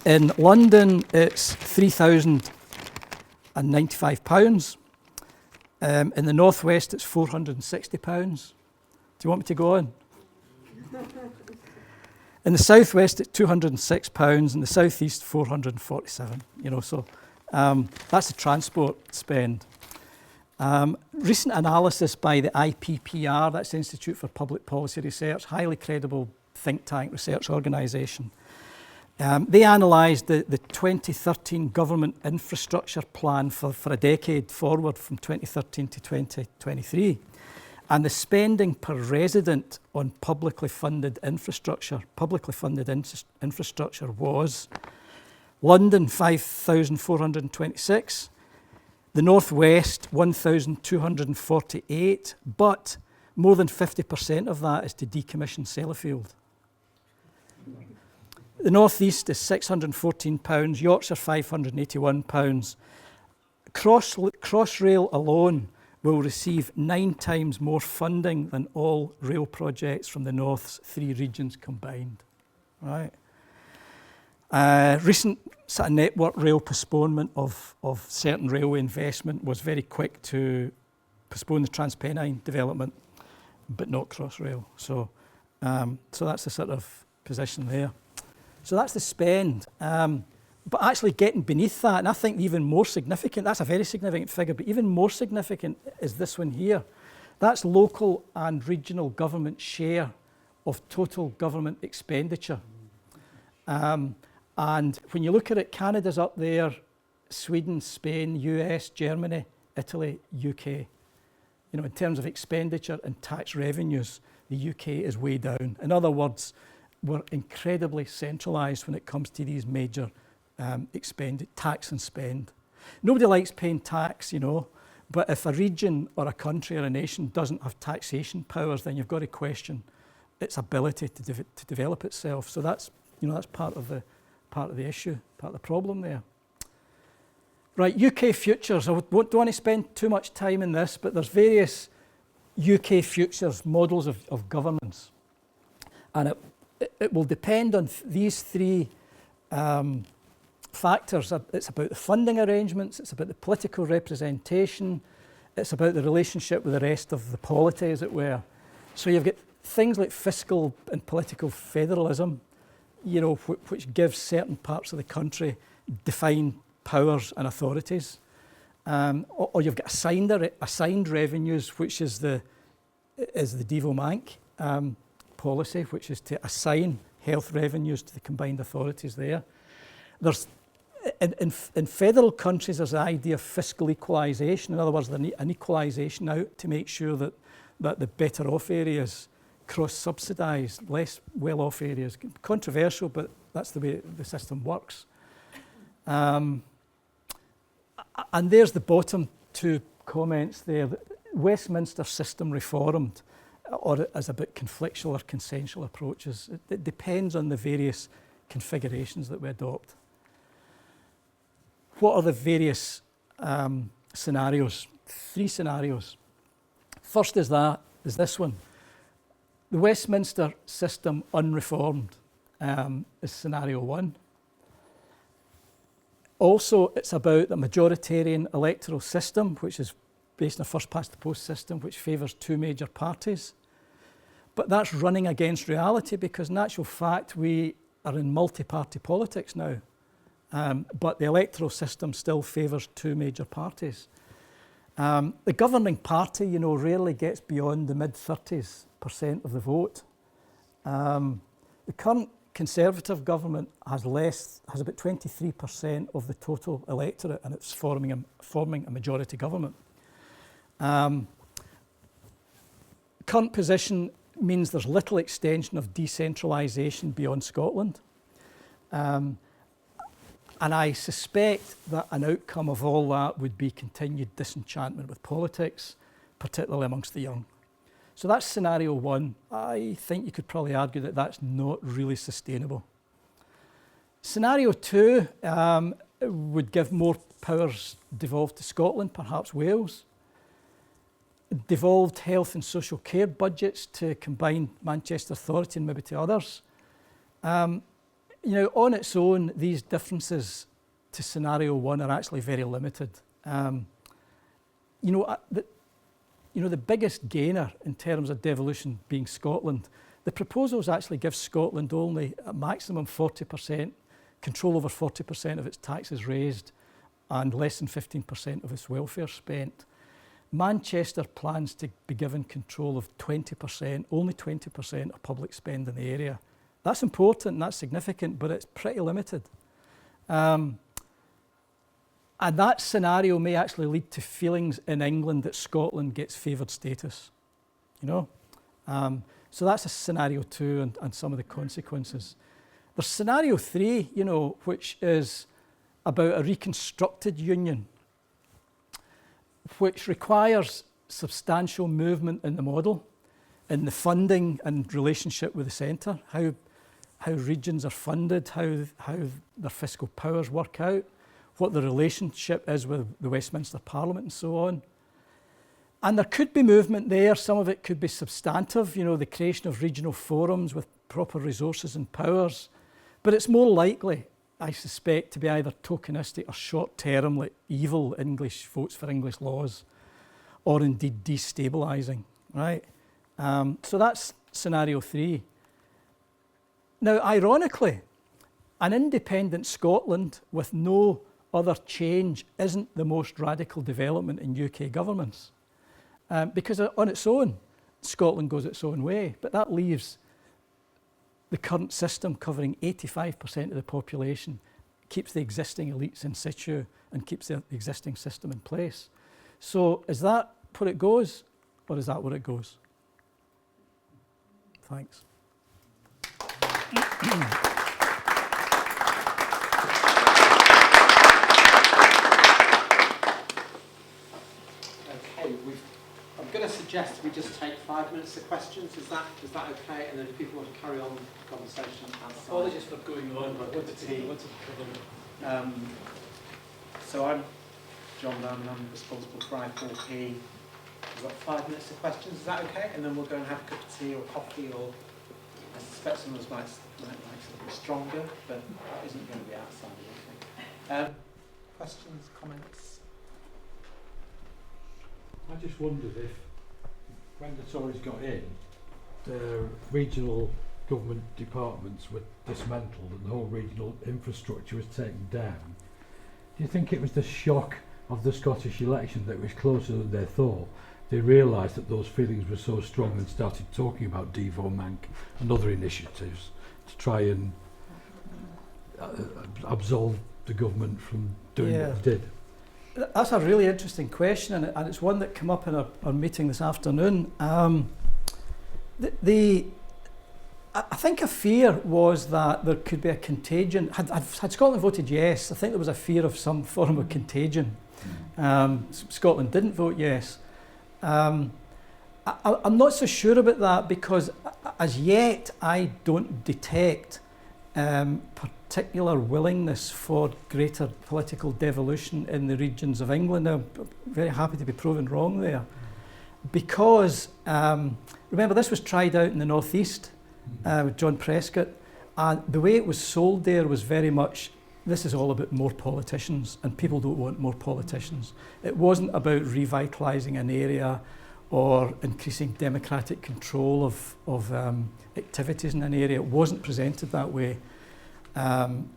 In London, it's 3,000 £495. In the northwest, it's £460. Do you want me to go on? In the southwest, it's £206. In the southeast, 447. So that's the transport spend. Recent analysis by the I4P, that's the Institute for Public Policy Research, highly credible think tank research organisation. They analysed the 2013 government infrastructure plan for a decade forward from 2013 to 2023. And the spending per resident on publicly funded infrastructure was London 5,426, the Northwest 1,248, but more than 50% of that is to decommission Sellafield. The Northeast is £614, Yorkshire £581. Crossrail alone will receive 9 times more funding than all rail projects from the North's 3 regions combined. Right. Recent sort of network rail postponement of certain railway investment was very quick to postpone the Transpennine development, but not Crossrail. So that's the sort of position there. So that's the spend. But actually getting beneath that, and I think even more significant, that's a very significant figure, but even more significant is this one here. That's local and regional government share of total government expenditure. And when you look at it, Canada's up there, Sweden, Spain, US, Germany, Italy, UK. In terms of expenditure and tax revenues, the UK is way down. In other words, we're incredibly centralised when it comes to these major tax and spend. Nobody likes paying tax, but if a region or a country or a nation doesn't have taxation powers, then you've got to question its ability to develop itself. So that's part of the issue, part of the problem there. Right, UK futures. I don't want to spend too much time in this, but there's various UK futures models of governance, and it will depend on these 3 factors. It's about the funding arrangements, it's about the political representation, it's about the relationship with the rest of the polity, as it were. So you've got things like fiscal and political federalism, which gives certain parts of the country defined powers and authorities. Or you've got assigned revenues, which is the Devo-Mank policy, which is to assign health revenues to the combined authorities there. There's in federal countries, there's the idea of fiscal equalisation. In other words, an equalisation out to make sure that the better off areas cross-subsidise less well-off areas. Controversial, but that's the way the system works. And there's the bottom 2 comments there. Westminster system reformed, or as a bit conflictual or consensual approaches. It depends on the various configurations that we adopt. What are the various scenarios? 3 scenarios. First is this one. The Westminster system unreformed is scenario 1. Also, it's about the majoritarian electoral system, which is based on a first-past-the-post system, which favours 2 major parties. But that's running against reality because, in actual fact, we are in multi-party politics now. But the electoral system still favours 2 major parties. The governing party, rarely gets beyond the mid-30s% of the vote. The current Conservative government has about 23% of the total electorate, and it's forming a majority government. Current position means there's little extension of decentralisation beyond Scotland. And I suspect that an outcome of all that would be continued disenchantment with politics, particularly amongst the young. So that's scenario 1. I think you could probably argue that that's not really sustainable. Scenario 2 would give more powers devolved to Scotland, perhaps Wales. Devolved health and social care budgets to combined Manchester Authority and maybe to others. On its own, these differences to scenario 1 are actually very limited. The biggest gainer in terms of devolution being Scotland. The proposals actually give Scotland only a maximum 40%, control over 40% of its taxes raised and less than 15% of its welfare spent. Manchester plans to be given control of 20%, only 20% of public spend in the area. That's important and that's significant, but it's pretty limited. And that scenario may actually lead to feelings in England that Scotland gets favoured status, So that's a scenario 2 and some of the consequences. There's scenario 3, which is about a reconstructed union, which requires substantial movement in the model, in the funding and relationship with the centre, how regions are funded, how their fiscal powers work out, what the relationship is with the Westminster Parliament and so on. And there could be movement there. Some of it could be substantive, the creation of regional forums with proper resources and powers. But it's more likely, I suspect, to be either tokenistic or short-term, like evil English votes for English laws, or indeed destabilising, right? So that's scenario 3. Now, ironically, an independent Scotland with no other change isn't the most radical development in UK governments. Because on its own, Scotland goes its own way, but that leaves the current system covering 85% of the population, keeps the existing elites in situ and keeps the existing system in place. So is that where it goes, or is that where it goes? Thanks. I'm going to suggest we just take 5 minutes of questions. Is that okay? And then if people want to carry on the conversation outside. Apologies for going on, but So I'm John Dunn, I'm responsible for I4P. We've got 5 minutes of questions. Is that okay? And then we'll go and have a cup of tea or coffee, or I suspect some of us might like something stronger, but that isn't going to be outside, I think. Questions, comments? I just wondered if, when the Tories got in, the regional government departments were dismantled and the whole regional infrastructure was taken down. Do you think it was the shock of the Scottish election that was closer than they thought? They realised that those feelings were so strong and started talking about Devo-Mank and other initiatives to try and absolve the government from doing what they did. That's a really interesting question, and it's one that came up in our meeting this afternoon. I think a fear was that there could be a contagion. Had Scotland voted yes, I think there was a fear of some form of contagion. Scotland didn't vote yes. I'm not so sure about that, because as yet I don't detect particular willingness for greater political devolution in the regions of England. I'm very happy to be proven wrong there, because remember, this was tried out in the North East with John Prescott, and the way it was sold there was very much, this is all about more politicians, and people don't want more politicians. It wasn't about revitalising an area or increasing democratic control of activities in an area. It wasn't presented that way.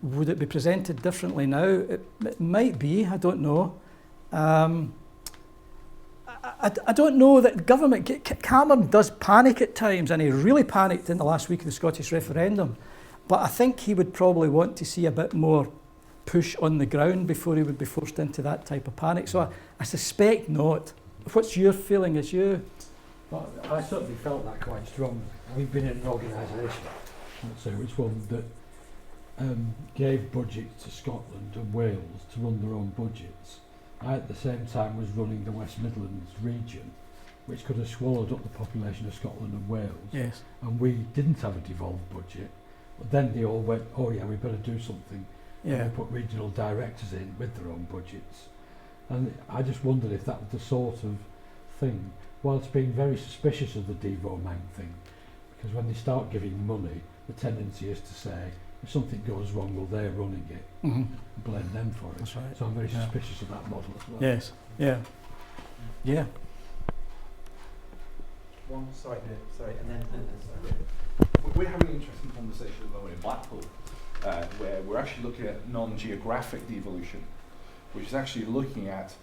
Would it be presented differently now? It might be, I don't know. I don't know that government, Cameron does panic at times, and he really panicked in the last week of the Scottish referendum, but I think he would probably want to see a bit more push on the ground before he would be forced into that type of panic. So I suspect not. What's your feeling as you? Well, I certainly felt that quite strong. We've been in an organisation, let's say which one, that gave budgets to Scotland and Wales to run their own budgets. I at the same time was running the West Midlands region, which could have swallowed up the population of Scotland and Wales. Yes. And we didn't have a devolved budget. But then they all went, oh yeah, we better do something. Yeah. And they put regional directors in with their own budgets. And I just wondered if that was the sort of thing, whilst being very suspicious of the Devo-Mank thing, because when they start giving money, the tendency is to say, if something goes wrong, well, they're running it, Mm-hmm. blame them for it. That's right. So I'm very Yeah. suspicious of that model as well. Yes. Yeah. Yeah. One, sorry, and then We're having an interesting conversation at the moment in Blackpool, where we're actually looking at non-geographic devolution, which is actually looking at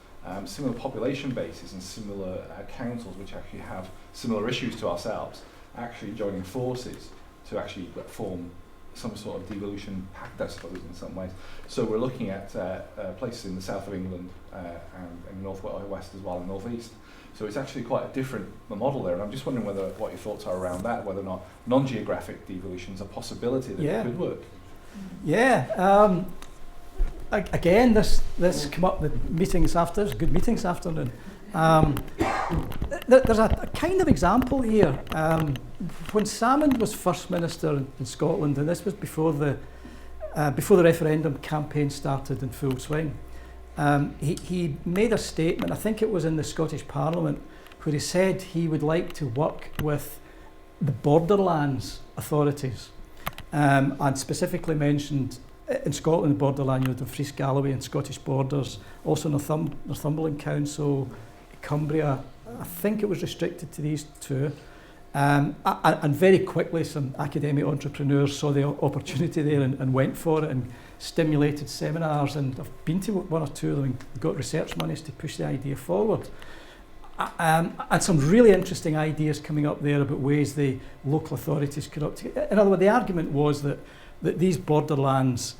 similar population bases and similar councils which actually have similar issues to ourselves, actually joining forces to actually form some sort of devolution pact, I suppose, in some ways. So we're looking at places in the south of England and in the north west as well, and north east. So it's actually quite a different model there, and I'm just wondering what your thoughts are around that, whether or not non-geographic devolution is a possibility that it could work. Yeah. Again, this come up in the meeting this afternoon. It was a good meeting this afternoon. There's a kind of example here. When Salmond was First Minister in Scotland, and this was before the referendum campaign started in full swing, he made a statement, I think it was in the Scottish Parliament, where he said he would like to work with the borderlands authorities, and specifically mentioned in Scotland, the borderland, the Dumfries, Galloway and Scottish borders, also Northumberland Council, Cumbria. I think it was restricted to these two. And very quickly some academic entrepreneurs saw the opportunity there and went for it and stimulated seminars, and I've been to one or two of them and got research monies to push the idea forward. And some really interesting ideas coming up there about ways the local authorities could in other words, the argument was that these borderlands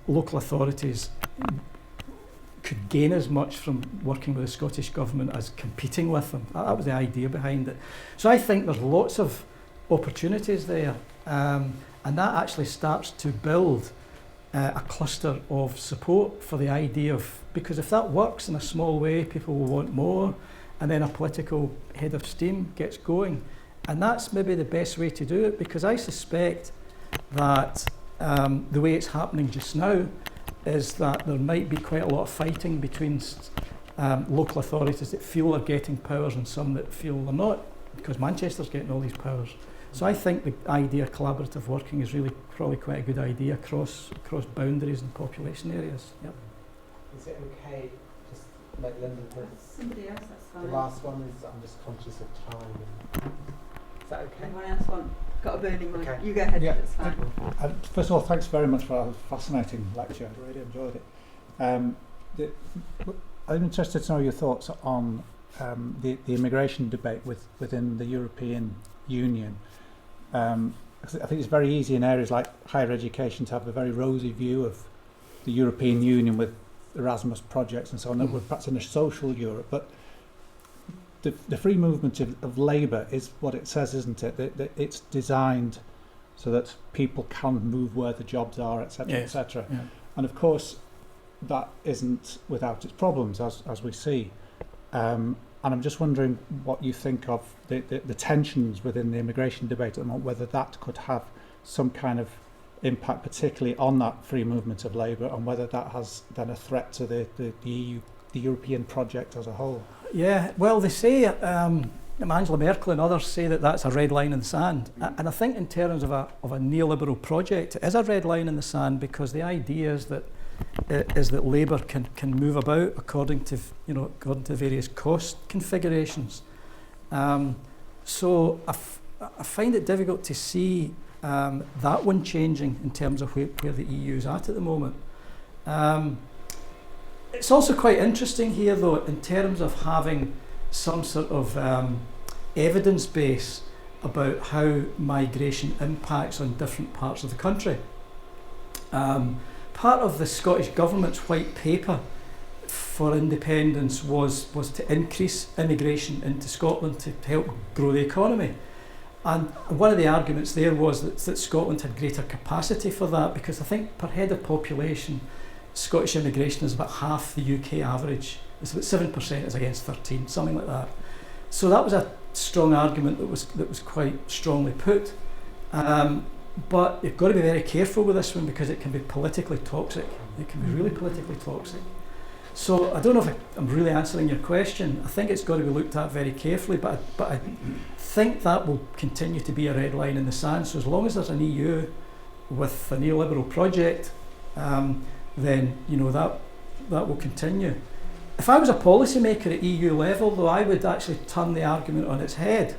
local authorities could gain as much from working with the Scottish Government as competing with them. That was the idea behind it. So I think there's lots of opportunities there, and that actually starts to build a cluster of support for the idea of, because if that works in a small way, people will want more, and then a political head of steam gets going. And that's maybe the best way to do it, because I suspect that the way it's happening just now is that there might be quite a lot of fighting between local authorities that feel they're getting powers and some that feel they're not, because Manchester's getting all these powers. So I think the idea of collaborative working is really probably quite a good idea across boundaries and population areas. Yep. is it okay, just let Linda put Somebody else, that's fine. the last one, is I'm just conscious of time. Is that okay? Anyone else got a burning one? Okay. You go ahead, Yeah. it's fine. First of all, thanks very much for a fascinating lecture. I really enjoyed it. I'm interested to know your thoughts on the immigration debate within the European Union. I think it's very easy in areas like higher education to have a very rosy view of the European Union with Erasmus projects and so on, that we're perhaps in a social Europe, but the free movement of labour is what it says, isn't it? That it's designed so that people can move where the jobs are, etc., Yes. etc. Yeah. And of course, that isn't without its problems, as we see. And I'm just wondering what you think of the tensions within the immigration debate at the moment, whether that could have some kind of impact, particularly on that free movement of labour, and whether that has then a threat to the EU, the European project as a whole. Yeah, well, they say, Angela Merkel and others say that that's a red line in the sand. And I think in terms of a neoliberal project, it is a red line in the sand, because the idea is that labour can move about according to various cost configurations. So I find it difficult to see that one changing in terms of where the EU is at the moment. It's also quite interesting here, though, in terms of having some sort of evidence base about how migration impacts on different parts of the country. Part of the Scottish Government's white paper for independence was to increase immigration into Scotland to help grow the economy. And one of the arguments there was that Scotland had greater capacity for that, because I think per head of population, Scottish immigration is about half the UK average. It's about 7% as against 13%, something like that. So that was a strong argument that was quite strongly put. But you've got to be very careful with this one, because it can be politically toxic. It can be really politically toxic. So I don't know if I'm really answering your question. I think it's got to be looked at very carefully, but I think that will continue to be a red line in the sand. So as long as there's an EU with the Neoliberal Project, then that will continue. If I was a policymaker at EU level, though, I would actually turn the argument on its head.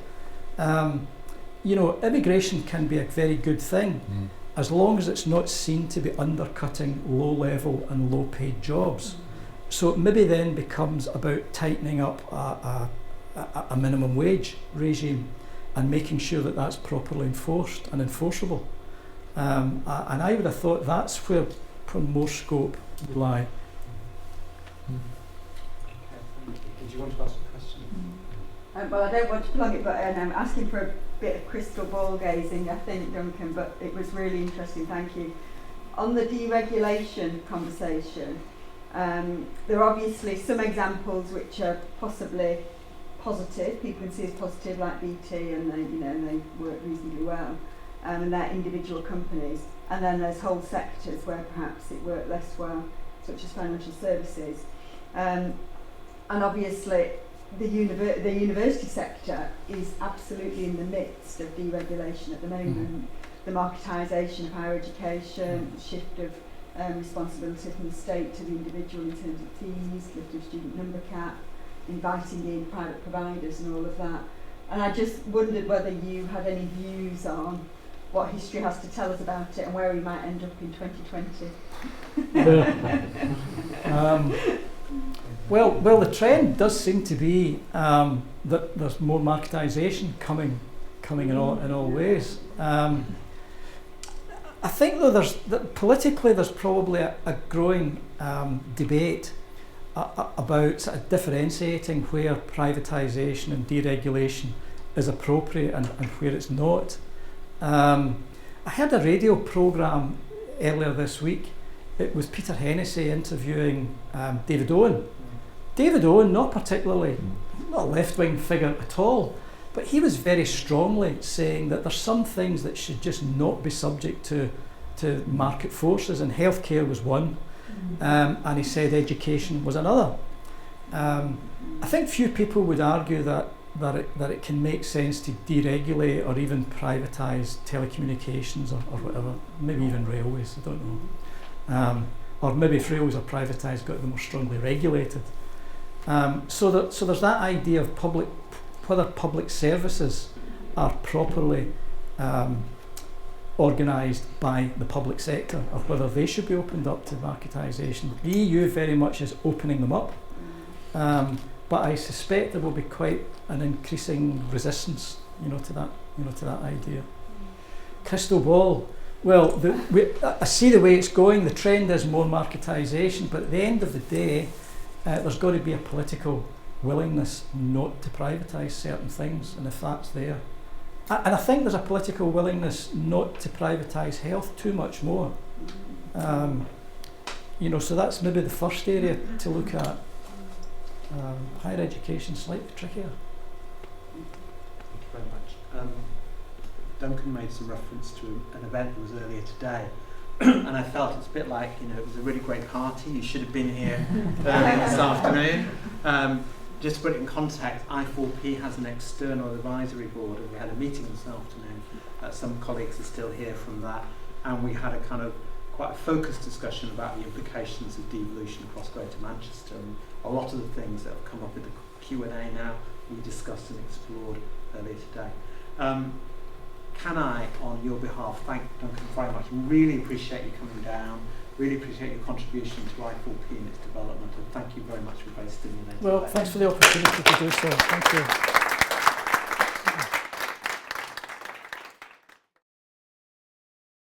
Immigration can be a very good thing as long as it's not seen to be undercutting low-level and low-paid jobs. So it maybe then becomes about tightening up a minimum wage regime and making sure that that's properly enforced and enforceable. And I would have thought that's where more scope would lie. Did you want to ask a question? Well, I don't want to plug it, but I'm asking for a bit of crystal ball gazing, I think, Duncan, but it was really interesting, thank you. On the deregulation conversation, there are obviously some examples which are possibly positive, people can see as positive, like BT, and they work reasonably well, and they're individual companies. And then there's whole sectors where perhaps it worked less well, such as financial services. And obviously, the university sector is absolutely in the midst of deregulation at the moment. The marketisation of higher education, the shift of responsibility from the state to the individual in terms of fees, lift of student number cap, inviting in private providers and all of that. And I just wondered whether you had any views on what history has to tell us about it and where we might end up in 2020. Well, the trend does seem to be that there's more marketisation coming in all ways. I think though politically there's probably a growing debate about sort of differentiating where privatisation and deregulation is appropriate and where it's not. I had a radio programme earlier this week. It was Peter Hennessy interviewing David Owen. David Owen, not a left-wing figure at all, but he was very strongly saying that there's some things that should just not be subject to market forces, and healthcare was one, and he said education was another. I think few people would argue that it can make sense to deregulate or even privatise telecommunications or whatever, maybe even railways, I don't know. Or maybe if railways are privatised, got to be more strongly regulated. So there's that idea of whether public services are properly organised by the public sector or whether they should be opened up to marketisation. The EU very much is opening them up, but I suspect there will be quite an increasing resistance, to that idea. Crystal ball. Well, I see the way it's going. The trend is more marketisation, but at the end of the day, there's got to be a political willingness not to privatise certain things, and if that's there, and I think there's a political willingness not to privatise health too much more. So that's maybe the first area to look at. Higher education, slightly trickier. Thank you very much. Duncan made some reference to an event that was earlier today, and I felt it's a bit like, it was a really great party. You should have been here this afternoon. Just to put it in context, I4P has an external advisory board, and we had a meeting this afternoon. Some colleagues are still here from that, and we had a kind of quite a focused discussion about the implications of devolution across Greater Manchester, and a lot of the things that have come up in the Q&A now we discussed and explored earlier today. Can I, on your behalf, thank Duncan very much. Really appreciate you coming down. Really appreciate your contribution to I4P and its development, and thank you very much for very stimulating. Well, thanks for the opportunity to do so. Thank you.